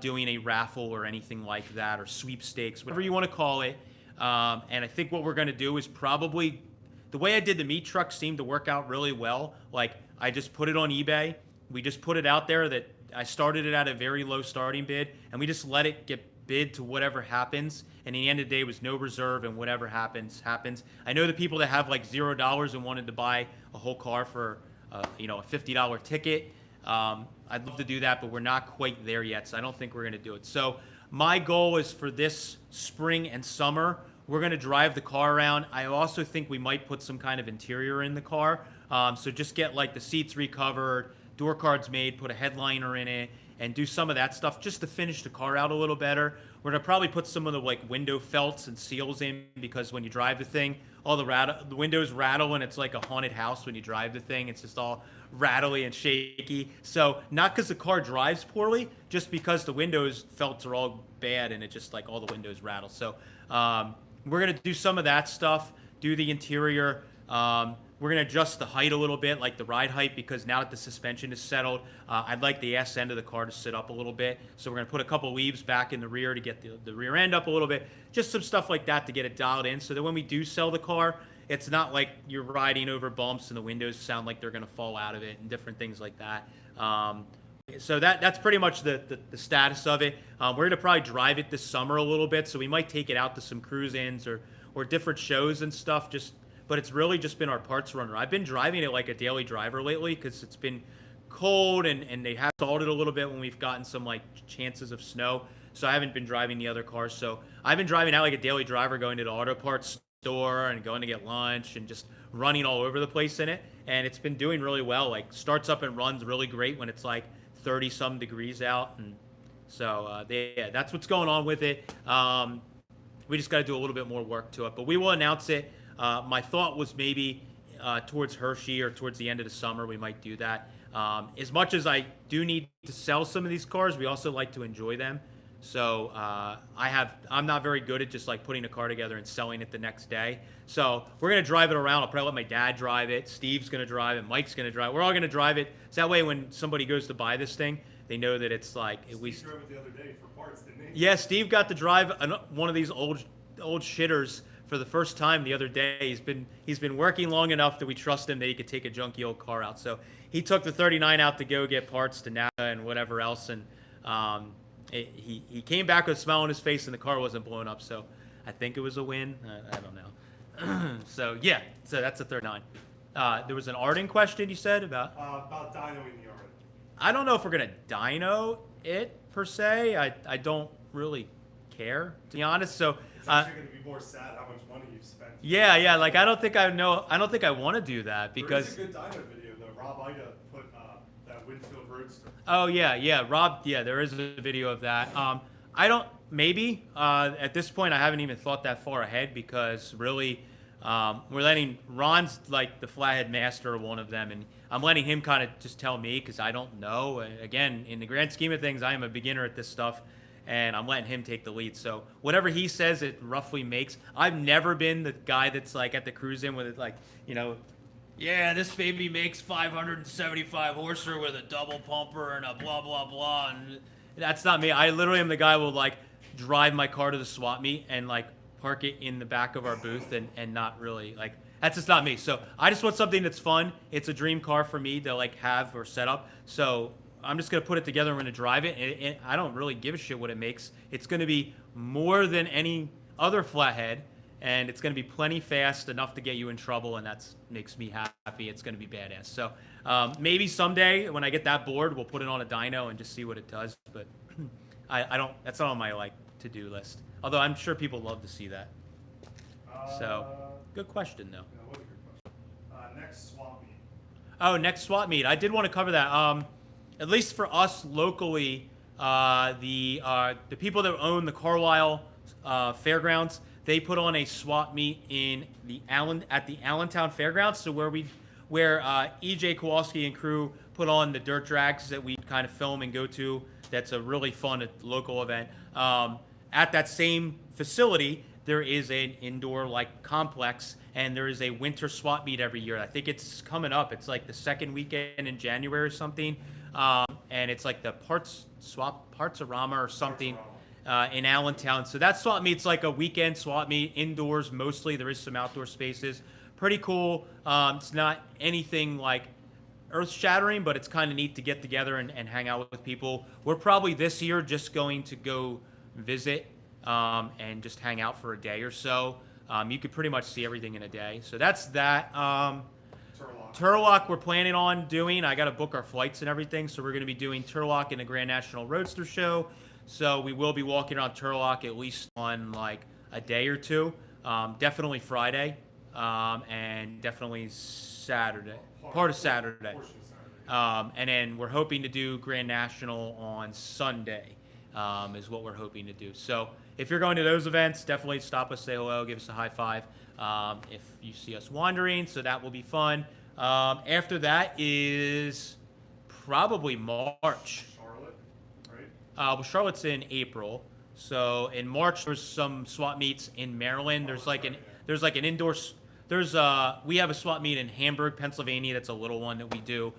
Speaker 1: doing a raffle or anything like that, or sweepstakes, whatever you want to call it. And I think what we're going to do is probably, the way I did the meat truck seemed to work out really well. Like, I just put it on eBay. We just put it out there that I started it at a very low starting bid, and we just let it get bid to whatever happens. And in the end of the day, it was no reserve, and whatever happens, happens. I know the people that have like $0 and wanted to buy a whole car for, a $50 ticket. I'd love to do that, but we're not quite there yet, so I don't think we're going to do it. So my goal is for this spring and summer, we're going to drive the car around. I also think we might put some kind of interior in the car. So just get like the seats recovered, door cards made, put a headliner in it, and do some of that stuff just to finish the car out a little better. We're gonna probably put some of the like window felts and seals in, because when you drive the thing, all the windows rattle, and it's like a haunted house when you drive the thing. It's just all rattly and shaky. So not because the car drives poorly, just because the windows felts are all bad, and it just like all the windows rattle. So we're gonna do some of that stuff, do the interior. We're going to adjust the height a little bit, like the ride height, because now that the suspension is settled, I'd like the ass end of the car to sit up a little bit. So we're going to put a couple leaves back in the rear to get the rear end up a little bit. Just some stuff like that to get it dialed in, so that when we do sell the car, it's not like you're riding over bumps and the windows sound like they're going to fall out of it and different things like that. So that's pretty much the status of it. We're going to probably drive it this summer a little bit, so we might take it out to some cruise-ins or different shows and stuff, but it's really just been our parts runner. I've been driving it like a daily driver lately, because it's been cold and they have stalled it a little bit when we've gotten some like chances of snow. So I haven't been driving the other cars. So I've been driving out like a daily driver, going to the auto parts store and going to get lunch and just running all over the place in it. And it's been doing really well. Like, starts up and runs really great when it's like 30 some degrees out. And so yeah, that's what's going on with it. We just got to do a little bit more work to it, but we will announce it. My thought was maybe towards Hershey or towards the end of the summer, we might do that. As much as I do need to sell some of these cars, we also like to enjoy them. So I'm not very good at just like putting a car together and selling it the next day. So we're going to drive it around. I'll probably let my dad drive it. Steve's going to drive it. Mike's going to drive it. We're all going to drive it. So that way when somebody goes to buy this thing, they know that it's like at least...
Speaker 2: Steve drove it the other day for parts, didn't he?
Speaker 1: Yeah, Steve got to drive one of these old shitters for the first time the other day. He's been working long enough that we trust him that he could take a junky old car out. So he took the 39 out to go get parts to NASA and whatever else, and he came back with a smile on his face, and the car wasn't blown up. So I think it was a win. I don't know. So yeah, so that's the 39. There was an Arden question you said about
Speaker 2: dynoing the Arden.
Speaker 1: I don't know if we're gonna dyno it per se. I don't really care, to be honest. So
Speaker 2: it's actually going to be more sad how much money you've spent.
Speaker 1: Yeah. Like, I don't think I want to do that, because
Speaker 2: There is a good dyno video though. Rob Ida put that Winfield Roadster.
Speaker 1: Oh yeah, Rob. Yeah, there is a video of that. I don't. Maybe at this point, I haven't even thought that far ahead, because really, we're letting Ron's like the flathead master of one of them, and I'm letting him kind of just tell me, because I don't know. Again, in the grand scheme of things, I am a beginner at this stuff, and I'm letting him take the lead. So whatever he says, it roughly makes. I've never been the guy that's like at the cruise-in with it, like, yeah, this baby makes 575 horsepower with a double pumper and a blah, blah, blah. And that's not me. I literally am the guy who will like drive my car to the swap meet and like park it in the back of our booth and not really like, that's just not me. So I just want something that's fun. It's a dream car for me to like have or set up. So I'm just going to put it together. I'm going to drive it. And I don't really give a shit what it makes. It's going to be more than any other flathead. And it's going to be plenty fast, enough to get you in trouble. And that makes me happy. It's going to be badass. So maybe someday when I get that board, we'll put it on a dyno and just see what it does. But I don't, that's not on my like to-do list. Although I'm sure people love to see that. So good question though.
Speaker 2: Yeah, what a good question. Next swap meet.
Speaker 1: Oh, next swap meet. I did want to cover that. at least for us locally, the people that own the Carlisle fairgrounds, they put on a swap meet in the Allentown Fairgrounds. So where EJ Kowalski and crew put on the dirt drags that we kind of film and go to. That's a really fun local event. At that same facility, there is an indoor like complex, and there is a winter swap meet every year. I think it's coming up. It's like the second weekend in January or something, and it's like the Parts-A-Rama or something in Allentown. So that swap meet's like a weekend swap meet, indoors mostly. There is some outdoor spaces. Pretty cool. It's not anything like earth-shattering, but it's kind of neat to get together and hang out with people. We're probably this year just going to go visit and just hang out for a day or so. You could pretty much see everything in a day. So that's that. Turlock we're planning on doing. I got to book our flights and everything, so we're going to be doing Turlock in the Grand National Roadster Show. So we will be walking around Turlock at least on like a day or two. Definitely Friday, and definitely Saturday. Part of Saturday. And then we're hoping to do Grand National on Sunday, is what we're hoping to do. So if you're going to those events, definitely stop us, say hello, give us a high five if you see us wandering. So that will be fun. After that is probably March.
Speaker 2: Charlotte, right?
Speaker 1: Well, Charlotte's in April. So in March, there's some swap meets in Maryland. There's like an indoor. We have a swap meet in Hamburg, Pennsylvania. That's a little one that we do.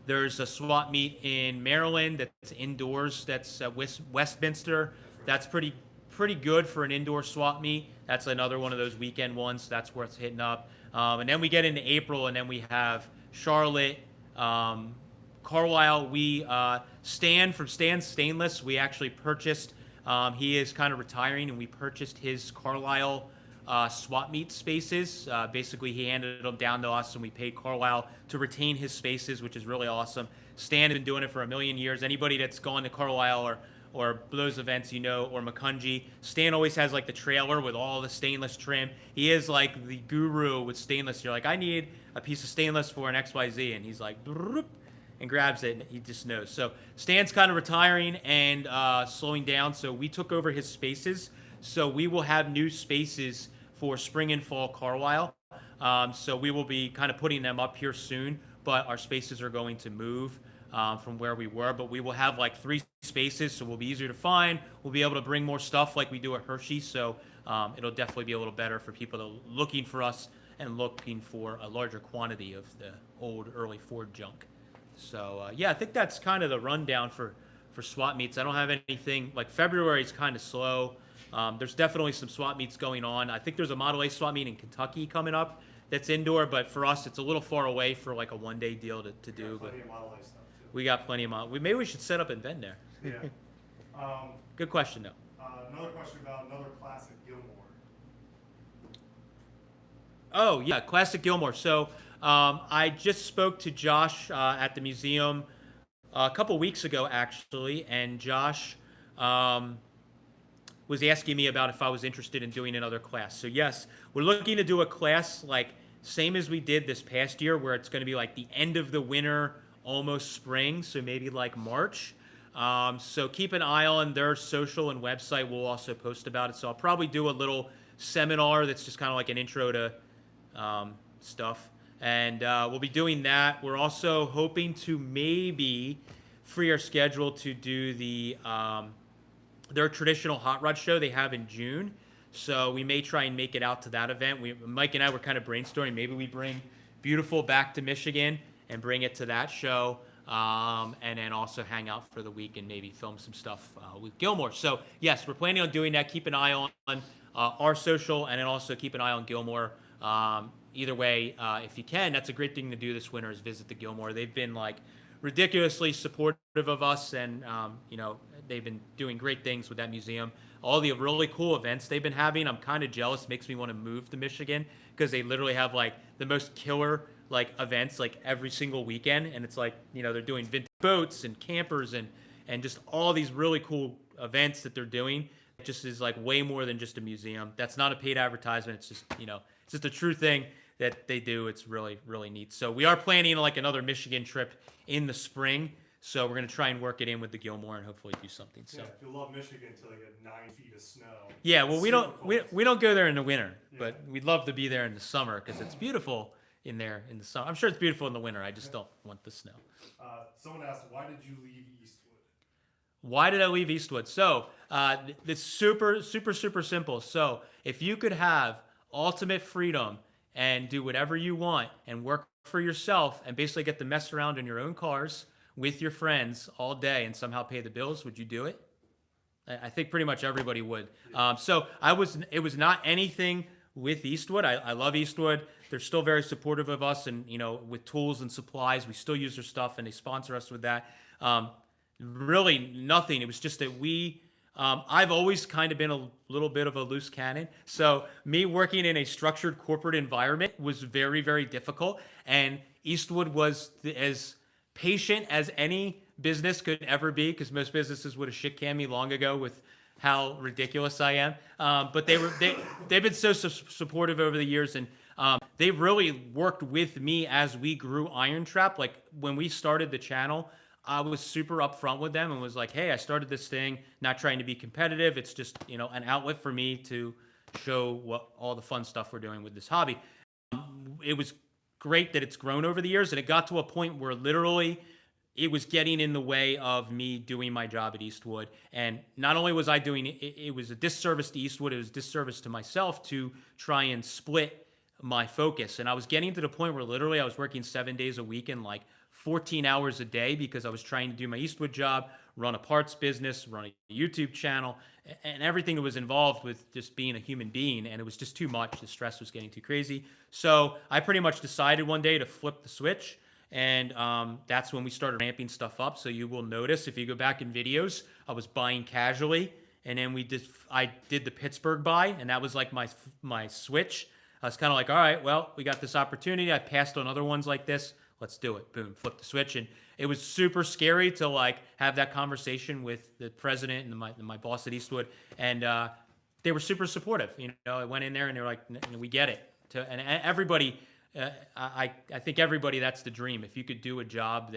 Speaker 1: There's a swap meet in Maryland that's indoors. That's Westminster. That's pretty good for an indoor swap meet. That's another one of those weekend ones. That's worth hitting up. And then we get into April, and then we have Charlotte, Carlisle. Stan from Stan Stainless, we actually purchased. He is kind of retiring, and we purchased his Carlisle swap meet spaces. Basically, he handed them down to us, and we paid Carlisle to retain his spaces, which is really awesome. Stan has been doing it for a million years. Anybody that's gone to Carlisle or those events, or Macungie, Stan always has like the trailer with all the stainless trim. He is like the guru with stainless. You're like, I need a piece of stainless for an XYZ, and he's like, and grabs it, and he just knows. So Stan's kind of retiring and slowing down, so we took over his spaces. So we will have new spaces for spring and fall Carlisle. So we will be kind of putting them up here soon, but our spaces are going to move from where we were. But we will have like 3 spaces, so we'll be easier to find. We'll be able to bring more stuff like we do at Hershey, so it'll definitely be a little better for people that are looking for us and looking for a larger quantity of the old early Ford junk. So yeah, I think that's kind of the rundown for swap meets. I don't have anything, like February is kind of slow. There's definitely some swap meets going on. I think there's a Model A swap meet in Kentucky coming up that's indoor, but for us it's a little far away for like a one-day deal to do. But
Speaker 2: Model A stuff too.
Speaker 1: we got plenty of maybe we should set up and vend there.
Speaker 2: Yeah.
Speaker 1: Good question though.
Speaker 2: Another question about another classic Gilmore.
Speaker 1: Oh yeah, classic Gilmore. So I just spoke to Josh at the museum a couple weeks ago actually, and Josh was asking me about if I was interested in doing another class. So yes, we're looking to do a class like same as we did this past year, where it's going to be like the end of the winter, almost spring, so maybe like March. So keep an eye on their social and website. We'll also post about it. So I'll probably do a little seminar that's just kind of like an intro to stuff. And we'll be doing that. We're also hoping to maybe free our schedule to do their traditional hot rod show they have in June. So we may try and make it out to that event. Mike and I were kind of brainstorming. Maybe we bring Beautiful back to Michigan and bring it to that show. And then also hang out for the week and maybe film some stuff with Gilmore. So yes, we're planning on doing that. Keep an eye on our social, and then also keep an eye on Gilmore. Either way, if you can, that's a great thing to do this winter, is visit the Gilmore. They've been like ridiculously supportive of us, and they've been doing great things with that museum. All the really cool events they've been having, I'm kind of jealous. Makes me want to move to Michigan, because they literally have like the most killer like events like every single weekend, and it's like they're doing vintage boats and campers and just all these really cool events that they're doing. It just is like way more than just a museum. That's not a paid advertisement. It's just it's just a true thing. that they do. It's really, really neat. So we are planning like another Michigan trip in the spring. So we're going to try and work it in with the Gilmore and hopefully do something. So
Speaker 2: Yeah, you'll love Michigan until they get 9 feet of snow.
Speaker 1: yeah, well,
Speaker 2: It's
Speaker 1: we
Speaker 2: super
Speaker 1: don't
Speaker 2: cold.
Speaker 1: we don't go there in the winter,
Speaker 2: Yeah.
Speaker 1: but we'd love to be there in the summer because it's beautiful in there in the summer. I'm sure it's beautiful in the winter. I just don't want the snow.
Speaker 2: Someone asked, why did you leave Eastwood?
Speaker 1: Why did I leave Eastwood? So it's super, super, super simple. So if you could have ultimate freedom and do whatever you want and work for yourself and basically get to mess around in your own cars with your friends all day and somehow pay the bills, would you do it? I think pretty much everybody would. So it was not anything with Eastwood. I love Eastwood. They're still very supportive of us, and with tools and supplies, we still use their stuff, and they sponsor us with that. Really nothing. It was just that I've always kind of been a little bit of a loose cannon. So me working in a structured corporate environment was very, very difficult, and Eastwood was as patient as any business could ever be, because most businesses would have shit canned me long ago with how ridiculous I am. But they've been so supportive over the years, and they really worked with me as we grew IronTrap. Like when we started the channel, I was super upfront with them and was like, hey, I started this thing, not trying to be competitive. It's just, an outlet for me to show what all the fun stuff we're doing with this hobby. It was great that it's grown over the years, and it got to a point where literally it was getting in the way of me doing my job at Eastwood. And not only was I doing it, it was a disservice to Eastwood, it was a disservice to myself to try and split my focus. And I was getting to the point where literally I was working 7 days a week and like 14 hours a day because I was trying to do my Eastwood job, run a parts business, run a YouTube channel, and everything that was involved with just being a human being. And it was just too much. The stress was getting too crazy. So I pretty much decided one day to flip the switch. And that's when we started ramping stuff up. So you will notice if you go back in videos, I was buying casually. And then I did the Pittsburgh buy, and that was like my switch. I was kind of like, all right, well, we got this opportunity. I passed on other ones like this. Let's do it. Boom, flip the switch. And it was super scary to like have that conversation with the president and my boss at Eastwood. And they were super supportive. I went in there and they were like, we get it. And everybody, I think everybody, that's the dream. If you could do a job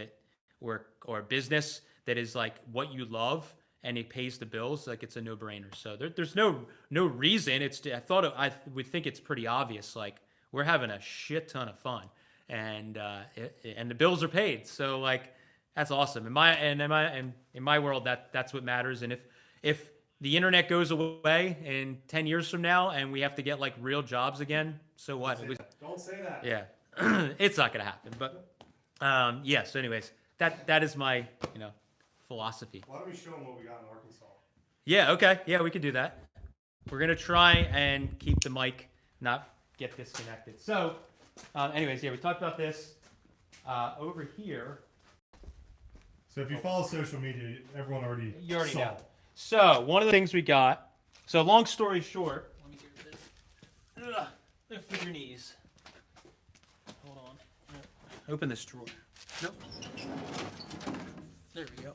Speaker 1: or a business that is like what you love and it pays the bills, like it's a no-brainer. So there's no reason. I would think it's pretty obvious. Like we're having a shit ton of fun, and the bills are paid. So like that's awesome. In my world, that's what matters. And if the internet goes away in 10 years from now and we have to get like real jobs again, so what?
Speaker 2: Don't say that.
Speaker 1: Yeah, it's not gonna happen. But yeah. So anyways, that is my philosophy.
Speaker 2: Why don't we show them what we got in Arkansas?
Speaker 1: Yeah, okay. Yeah, we could do that. We're going to try and keep the mic not get disconnected. So, anyways, yeah, we talked about this. Over here.
Speaker 2: So if you follow social media, everyone already
Speaker 1: You already
Speaker 2: saw
Speaker 1: know.
Speaker 2: it.
Speaker 1: So, one of the things we got. So, long story short. Let me get rid of this. Lift with your knees. Hold on. Open this drawer. Nope. There we go.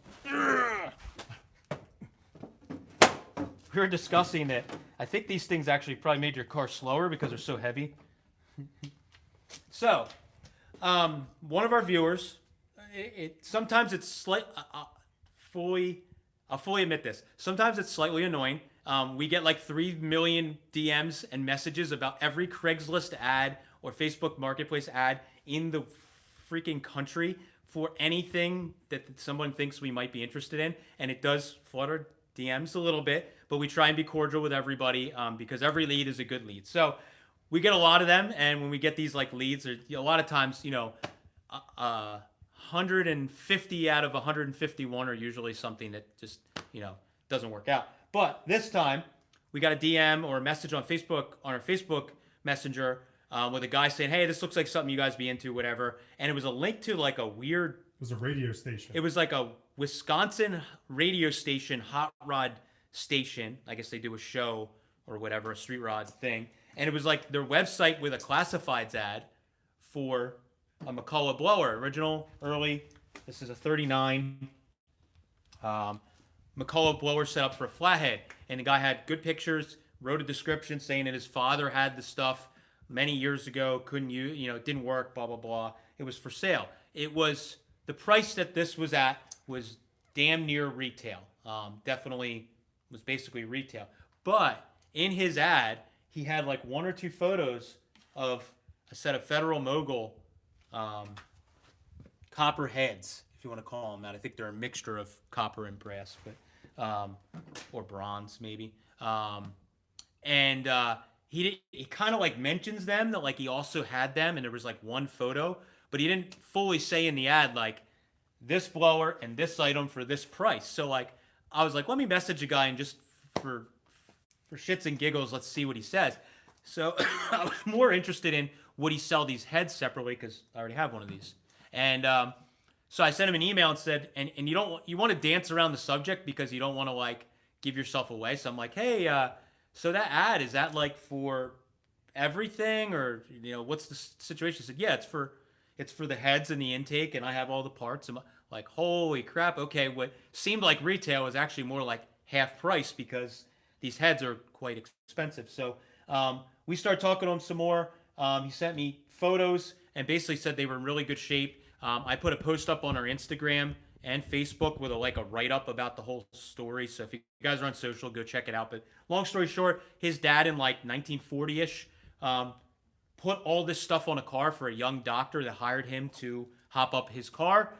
Speaker 1: We were discussing that I think these things actually probably made your car slower because they're so heavy. So, one of our viewers, sometimes it's I'll fully admit this. Sometimes it's slightly annoying. We get like 3 million DMs and messages about every Craigslist ad or Facebook Marketplace ad in the freaking country for anything that someone thinks we might be interested in, and it does flutter DMs a little bit, but we try and be cordial with everybody because every lead is a good lead. So we get a lot of them, and when we get these like leads, a lot of times 150 out of 151 are usually something that just doesn't work out. But this time we got a DM or a message on our Facebook Messenger with a guy saying, hey, this looks like something you guys be into, whatever. And it was a link to like a weird...
Speaker 2: It was a radio station.
Speaker 1: It was like a Wisconsin radio station, hot rod station. I guess they do a show or whatever, a street rod thing. And it was like their website with a classifieds ad for a McCullough blower. Original, early. This is a 39. McCullough blower set up for a flathead. And the guy had good pictures, wrote a description saying that his father had the stuff many years ago. Couldn't it didn't work. Blah blah blah. It was for sale. It was the price that this was at was damn near retail. Definitely was basically retail. But in his ad, he had like one or two photos of a set of Federal Mogul copper heads, if you want to call them that. I think they're a mixture of copper and brass, but or bronze maybe. And he kind of like mentions them, that like he also had them, and there was like one photo, but he didn't fully say in the ad like this blower and this item for this price. So like I was like, let me message a guy and just for shits and giggles, let's see what he says. So I was more interested in would he sell these heads separately, because I already have one of these. And so I sent him an email and said, and you want to dance around the subject because you don't want to like give yourself away. So I'm like, hey, so that ad, is that like for everything, or what's the situation? He said, yeah, it's for the heads and the intake, and I have all the parts. I'm like, holy crap. Okay, what seemed like retail was actually more like half price because these heads are quite expensive. So we started talking to him some more. He sent me photos and basically said they were in really good shape. I put a post up on our Instagram and Facebook with a write-up about the whole story. So if you guys are on social, go check it out. But long story short, his dad in like 1940-ish put all this stuff on a car for a young doctor that hired him to hop up his car.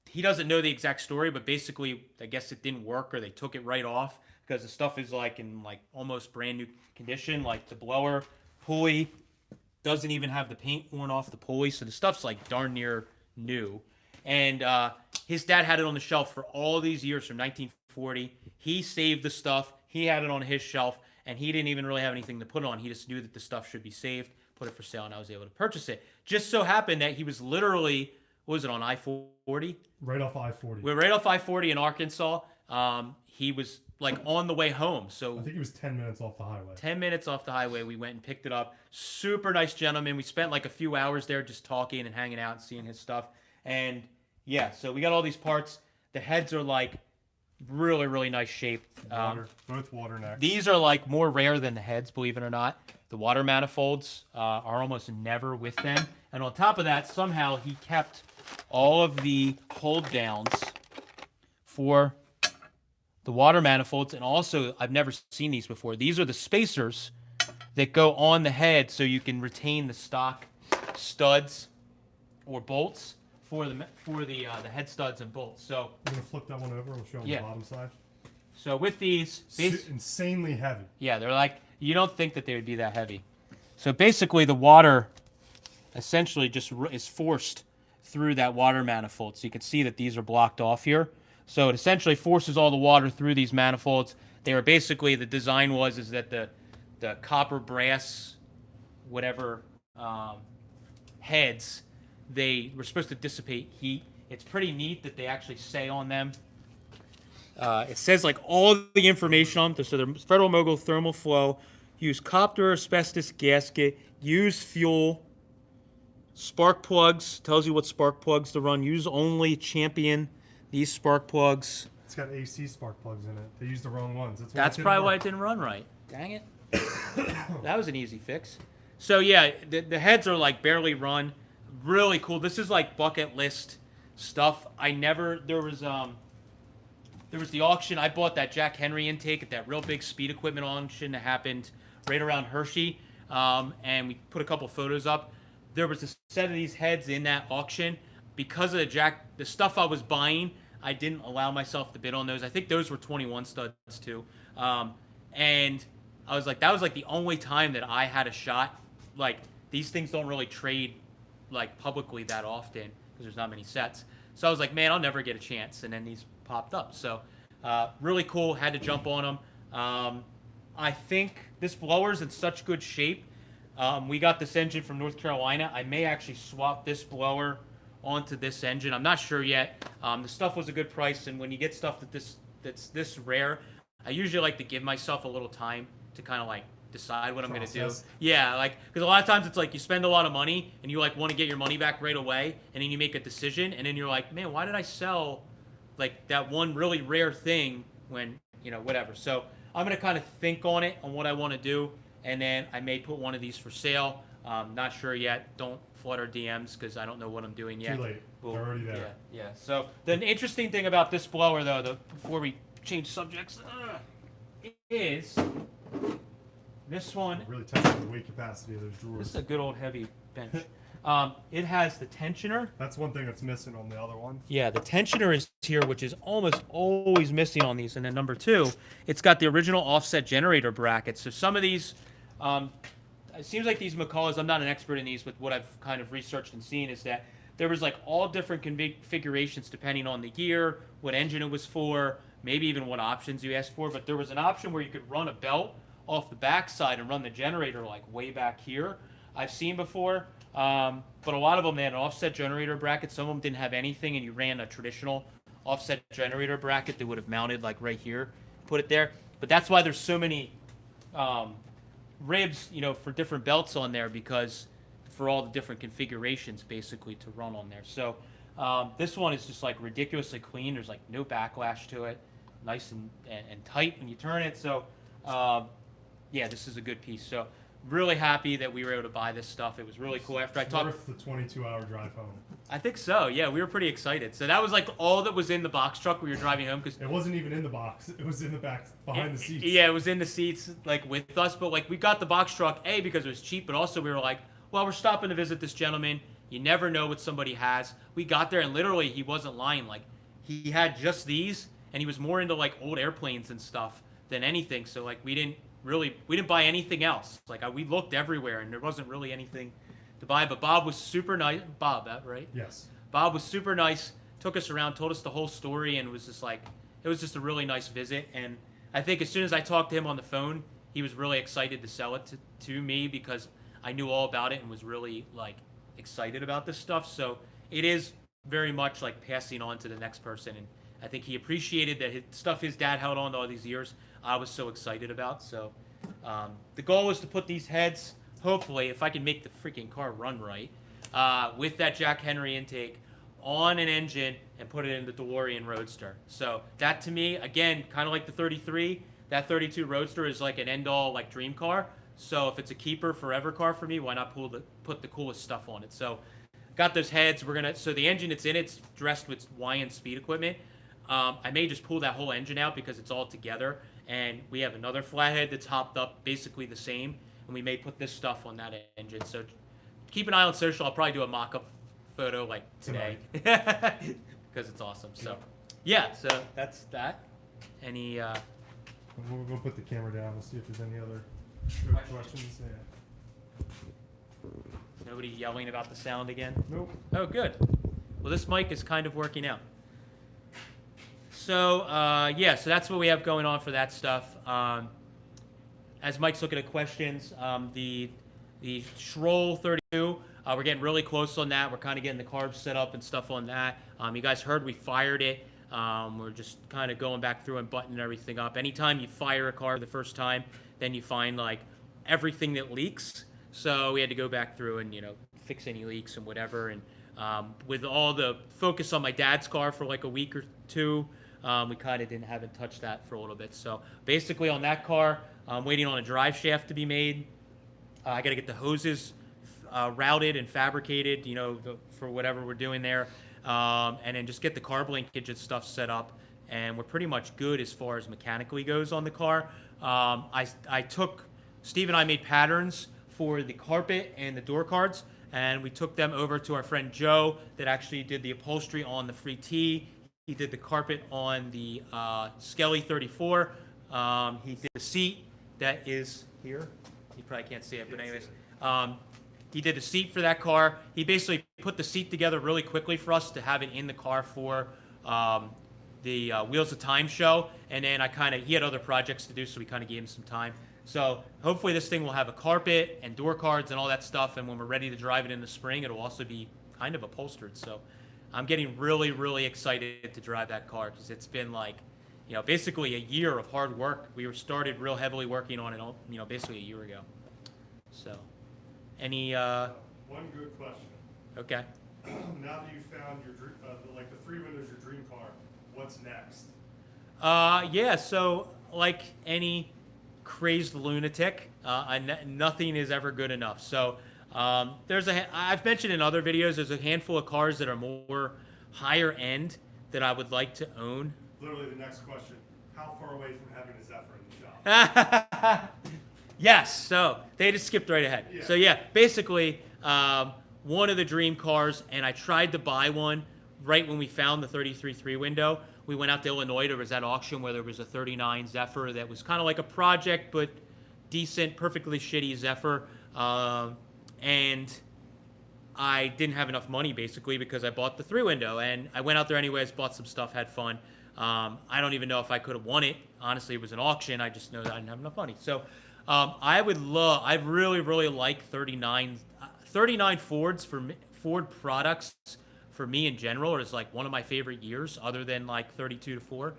Speaker 1: He doesn't know the exact story, but basically, I guess it didn't work, or they took it right off because the stuff is like in like almost brand new condition. Like the blower pulley doesn't even have the paint worn off the pulley, so the stuff's like darn near new. And his dad had it on the shelf for all these years from 1940. He saved the stuff. He had it on his shelf, and he didn't even really have anything to put it on. He just knew that the stuff should be saved, put it for sale, and I was able to purchase it. Just so happened that he was literally, what was it, on I-40?
Speaker 2: Right off I-40.
Speaker 1: We're right off I-40 in Arkansas. He was like on the way home. So
Speaker 2: I think he was 10 minutes off the highway.
Speaker 1: 10 minutes off the highway. We went and picked it up. Super nice gentleman. We spent like a few hours there just talking and hanging out and seeing his stuff. And yeah, so we got all these parts. The heads are like really, really nice shape.
Speaker 2: Both water necks.
Speaker 1: These are like more rare than the heads, believe it or not. The water manifolds are almost never with them. And on top of that, somehow he kept all of the hold downs for the water manifolds. And also, I've never seen these before. These are the spacers that go on the head so you can retain the stock studs or bolts for the head studs and bolts. So
Speaker 2: I'm gonna flip that one over. We'll show them the bottom side.
Speaker 1: So with these,
Speaker 2: insanely heavy.
Speaker 1: Yeah, they're like, you don't think that they would be that heavy. So basically, the water essentially just is forced through that water manifold. So you can see that these are blocked off here. So it essentially forces all the water through these manifolds. They were basically, the design is that the copper, brass, whatever heads, they were supposed to dissipate heat. It's pretty neat that they actually say on them. It says like all the information on them. So the Federal Mogul thermal flow, use copper asbestos gasket, use fuel, spark plugs, tells you what spark plugs to run, use only Champion, these spark plugs.
Speaker 2: It's got AC spark plugs in it. They used the wrong ones.
Speaker 1: That's probably why it didn't run right. Dang it. That was an easy fix. So yeah, the heads are like barely run. Really cool. This is like bucket list stuff. There was the auction. I bought that Jack Henry intake at that real big speed equipment auction that happened right around Hershey. And we put a couple photos up. There was a set of these heads in that auction. Because of the stuff I was buying, I didn't allow myself to bid on those. I think those were 21 studs too. And I was like, that was like the only time that I had a shot. Like, these things don't really trade like publicly that often because there's not many sets. So I was like, man, I'll never get a chance. And then these popped up. So really cool. Had to jump on them. I think this blower's in such good shape. We got this engine from North Carolina. I may actually swap this blower onto this engine. I'm not sure yet. The stuff was a good price, and when you get stuff that's this rare, I usually like to give myself a little time to kind of like decide what I'm going to do. Yeah, like, because a lot of times it's like you spend a lot of money and you like want to get your money back right away, and then you make a decision, and then you're like, man, why did I sell like that one really rare thing when, whatever. So I'm going to kind of think on it, on what I want to do, and then I may put one of these for sale. Not sure yet. Don't flood our DMs because I don't know what I'm doing yet.
Speaker 2: Too late. They're already there.
Speaker 1: Yeah. So the interesting thing about this blower, though, before we change subjects, is this one.
Speaker 2: Really testing the weight capacity of those drawers.
Speaker 1: This is a good old heavy bench. It has the tensioner.
Speaker 2: That's one thing that's missing on the other one.
Speaker 1: Yeah, the tensioner is here, which is almost always missing on these. And then number 2, it's got the original offset generator bracket. So some of these, it seems like these McCulloughs, I'm not an expert in these, but what I've kind of researched and seen is that there was like all different configurations depending on the year, what engine it was for, maybe even what options you asked for. But there was an option where you could run a belt off the backside and run the generator like way back here. I've seen before, but a lot of them, they had an offset generator bracket. Some of them didn't have anything, and you ran a traditional offset generator bracket that would have mounted like right here, put it there. But that's why there's so many ribs, for different belts on there, because for all the different configurations basically to run on there. So this one is just like ridiculously clean. There's like no backlash to it, nice and tight when you turn it. So yeah, this is a good piece. So really happy that we were able to buy this stuff. It was really cool. After I talked,
Speaker 2: worth the 22-hour drive home.
Speaker 1: I think so. Yeah, we were pretty excited. So that was like all that was in the box truck we were driving home, because
Speaker 2: It wasn't even in the box. It was in the back, behind the seats.
Speaker 1: Yeah, it was in the seats, like with us. But like we got the box truck because it was cheap, but also we were like, well, we're stopping to visit this gentleman. You never know what somebody has. We got there and literally he wasn't lying. Like he had just these, and he was more into like old airplanes and stuff than anything. So like we didn't buy anything else. Like we looked everywhere and there wasn't really anything to buy. But Bob was super nice. Bob, right?
Speaker 2: Yes.
Speaker 1: Bob was super nice. Took us around, told us the whole story, and was just like, it was just a really nice visit. And I think as soon as I talked to him on the phone, he was really excited to sell it to me, because I knew all about it and was really like excited about this stuff. So it is very much like passing on to the next person. And I think he appreciated that stuff his dad held on to all these years, I was so excited about. So the goal is to put these heads, hopefully, if I can make the freaking car run right, with that Jack Henry intake on an engine and put it in the DeLorean Roadster. So that to me, again, kind of like the 33, that 32 Roadster is like an end-all like dream car. So if it's a keeper forever car for me, why not put the coolest stuff on it? So got those heads. So the engine it's in, it's dressed with YN speed equipment. I may just pull that whole engine out because it's all together, and we have another flathead that's hopped up basically the same, and we may put this stuff on that engine. So keep an eye on social. I'll probably do a mock-up photo like today because it's awesome. So yeah, so that's that. Any
Speaker 2: We'll go put the camera down. We'll see if there's any other questions. Yeah.
Speaker 1: nobody yelling about the sound again?
Speaker 2: Nope.
Speaker 1: Oh, good. Well, this mic is kind of working out. So yeah, so that's what we have going on for that stuff. As Mike's looking at questions, the Schroll 32, we're getting really close on that. We're kind of getting the carbs set up and stuff on that. You guys heard we fired it. We're just kind of going back through and buttoning everything up. Anytime you fire a car the first time, then you find like everything that leaks. So we had to go back through and fix any leaks and whatever. And with all the focus on my dad's car for like a week or two, we kind of haven't touched that for a little bit. So basically on that car, I'm waiting on a drive shaft to be made. I got to get the hoses routed and fabricated, for whatever we're doing there. And then just get the carb linkage and stuff set up. And we're pretty much good as far as mechanically goes on the car. Steve and I made patterns for the carpet and the door cards, and we took them over to our friend Joe that actually did the upholstery on the Free T. He did the carpet on the Skelly 34. He did the seat that is here. You probably can't see it, but anyways. He did the seat for that car. He basically put the seat together really quickly for us to have it in the car for the Wheels of Time show. And then he had other projects to do, so we kind of gave him some time. So hopefully this thing will have a carpet and door cards and all that stuff. And when we're ready to drive it in the spring, it'll also be kind of upholstered. So I'm getting really, really excited to drive that car, because it's been like, basically a year of hard work. We started real heavily working on it, basically a year ago. So, any
Speaker 2: One good question.
Speaker 1: Okay.
Speaker 2: Now that you found your dream, like the 3 windows, your dream car, what's next?
Speaker 1: Yeah. So like any crazed lunatic. Nothing is ever good enough. So I've mentioned in other videos, there's a handful of cars that are more higher end that I would like to own.
Speaker 2: Literally the next question, how far away from having a Zephyr in the shop?
Speaker 1: Yes, so they just skipped right ahead.
Speaker 2: Yeah.
Speaker 1: So yeah, basically, one of the dream cars, and I tried to buy one right when we found the 33.3 window. We went out to Illinois. There was that auction where there was a 39 Zephyr that was kind of like a project, but decent, perfectly shitty Zephyr. And I didn't have enough money, basically, because I bought the 3 window. And I went out there anyways, bought some stuff, had fun. I don't even know if I could have won it. Honestly, it was an auction. I just know that I didn't have enough money. So I really, really like 39 Fords for me, Ford products for me in general is like one of my favorite years, other than like 32 to 4.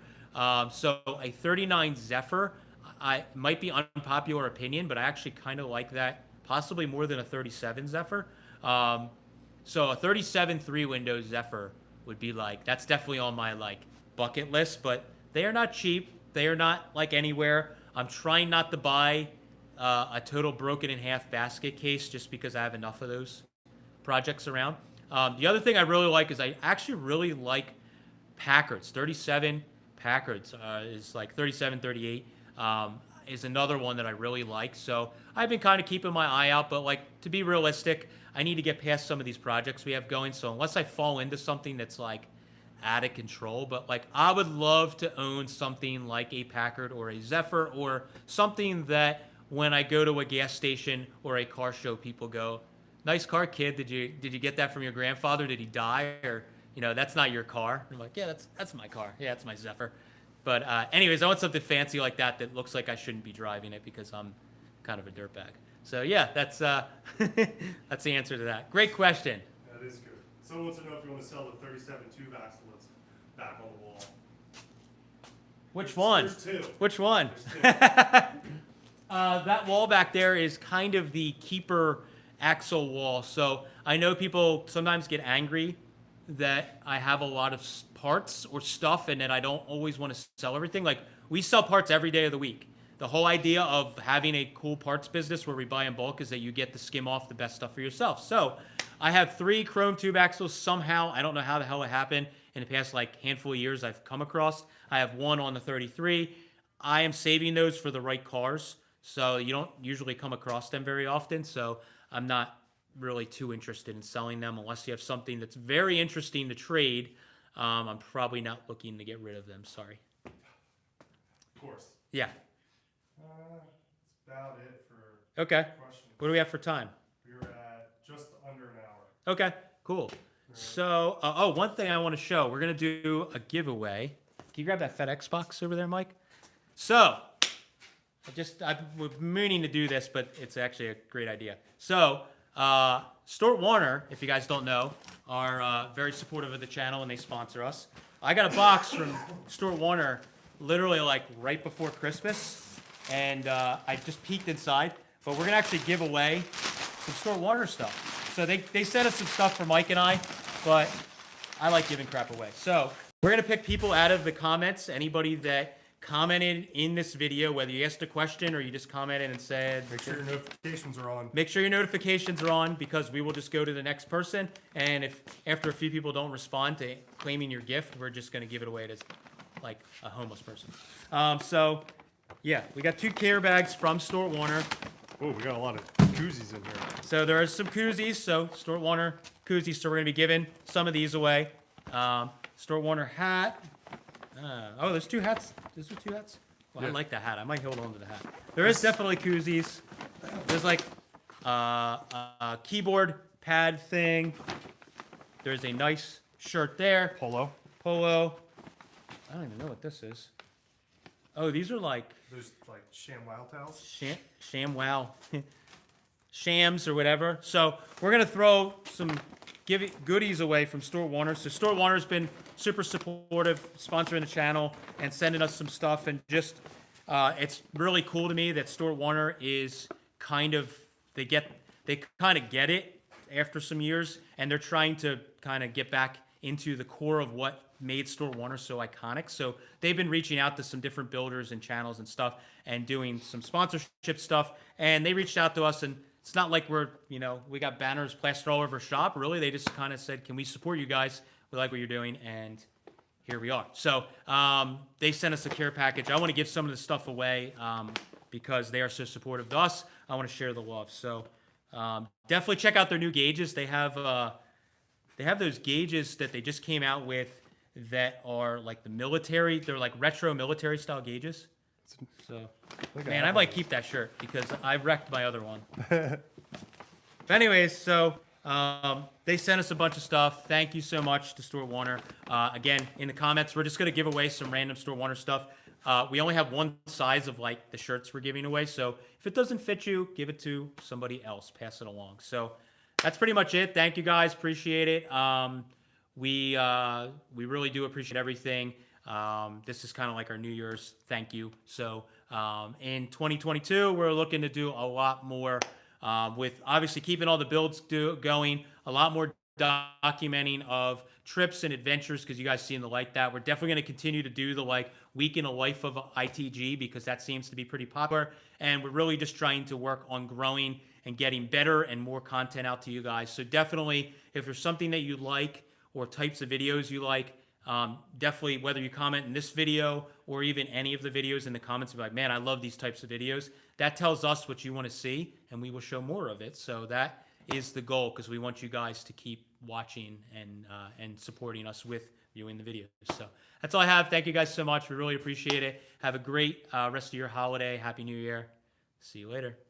Speaker 1: So a 39 Zephyr, I might be unpopular opinion, but I actually kind of like that, possibly more than a 37 Zephyr. So a 37 3-window Zephyr would be like, that's definitely on my like bucket list, but they are not cheap. They are not like anywhere. I'm trying not to buy a total broken in half basket case just because I have enough of those projects around. The other thing I really like is I actually really like Packards. 37 Packards is like 37, 38 is another one that I really like. So I've been kind of keeping my eye out, but like to be realistic, I need to get past some of these projects we have going. So unless I fall into something that's like out of control, but like I would love to own something like a Packard or a Zephyr or something that when I go to a gas station or a car show, people go, "Nice car, kid. Did you get that from your grandfather? Did he die? Or, you know, that's not your car." I'm like, "Yeah, that's my car. Yeah, it's my Zephyr." But anyways, I want something fancy like that that looks like I shouldn't be driving it because I'm kind of a dirtbag. So yeah, that's that's the answer to that. Great question.
Speaker 2: That is good. Someone wants to know if you want to sell the 37 tube axle that's back on the wall.
Speaker 1: Which one?
Speaker 2: There's 2.
Speaker 1: Which one?
Speaker 2: There's 2.
Speaker 1: That wall back there is kind of the keeper axle wall. So I know people sometimes get angry that I have a lot of parts or stuff and that I don't always want to sell everything. Like, we sell parts every day of the week. The whole idea of having a cool parts business where we buy in bulk is that you get to skim off the best stuff for yourself. So I have 3 chrome tube axles somehow. I don't know how the hell it happened in the past like handful of years I've come across. I have 1 on the 33. I am saving those for the right cars. So you don't usually come across them very often. So I'm not really too interested in selling them unless you have something that's very interesting to trade. I'm probably not looking to get rid of them. Sorry.
Speaker 2: Of course.
Speaker 1: Yeah.
Speaker 2: That's about it for
Speaker 1: Okay.
Speaker 2: questions.
Speaker 1: What do we have for time?
Speaker 2: We're at just under an hour.
Speaker 1: Okay. Cool. So, one thing I want to show. We're going to do a giveaway. Can you grab that FedEx box over there, Mike? So, I've been meaning to do this, but it's actually a great idea. So, Stuart Warner, if you guys don't know, are very supportive of the channel and they sponsor us. I got a box from Stuart Warner literally like right before Christmas, and I just peeked inside. But we're gonna actually give away some Stuart Warner stuff. So they sent us some stuff for Mike and I, but I like giving crap away. So we're gonna pick people out of the comments, anybody that commented in this video, whether you asked a question or you just commented and said,
Speaker 2: Make sure your notifications are on.
Speaker 1: make sure your notifications are on, because we will just go to the next person. And if after a few people don't respond to claiming your gift, we're just going to give it away to like a homeless person. So yeah, we got 2 care bags from Stuart Warner.
Speaker 2: Oh, we got a lot of koozies in here.
Speaker 1: So there are some koozies. So Stuart Warner koozies. So we're going to be giving some of these away. Stuart Warner hat. There's 2 hats. Those are 2 hats? Well,
Speaker 2: Yeah.
Speaker 1: I like the hat. I might hold on to the hat. There is definitely koozies. There's like a keyboard pad thing. There's a nice shirt there.
Speaker 2: Polo.
Speaker 1: I don't even know what this is. Oh, these are like
Speaker 2: There's like ShamWow towels.
Speaker 1: ShamWow. Shams or whatever. So we're going to throw some goodies away from Stuart Warner. So Stuart Warner's been super supportive, sponsoring the channel and sending us some stuff. And just, it's really cool to me that Stuart Warner is kind of, they kind of get it after some years, and they're trying to kind of get back into the core of what made Store Warner so iconic. So they've been reaching out to some different builders and channels and stuff and doing some sponsorship stuff. And they reached out to us, and it's not like we're, we got banners plastered all over our shop. Really, they just kind of said, can we support you guys? We like what you're doing. And here we are. So they sent us a care package. I want to give some of this stuff away because they are so supportive of us. I want to share the love. So definitely check out their new gauges. They have those gauges that they just came out with that are like the military. They're like retro military style gauges. So, man, I might keep that shirt because I wrecked my other one. But anyways, so they sent us a bunch of stuff. Thank you so much to Store Warner. Again, in the comments, we're just going to give away some random Store Warner stuff. We only have one size of like the shirts we're giving away. So if it doesn't fit you, give it to somebody else. Pass it along. So that's pretty much it. Thank you guys. Appreciate it. We really do appreciate everything. This is kind of like our New Year's thank you. So in 2022, we're looking to do a lot more with obviously keeping all the builds going, a lot more documenting of trips and adventures because you guys seem to like that. We're definitely going to continue to do the like week in a life of ITG because that seems to be pretty popular. And we're really just trying to work on growing and getting better and more content out to you guys. So definitely, if there's something that you like or types of videos you like, definitely whether you comment in this video or even any of the videos in the comments, be like, man, I love these types of videos. That tells us what you want to see, and we will show more of it. So that is the goal because we want you guys to keep watching and supporting us with viewing the videos. So that's all I have. Thank you guys so much. We really appreciate it. Have a great rest of your holiday. Happy New Year. See you later.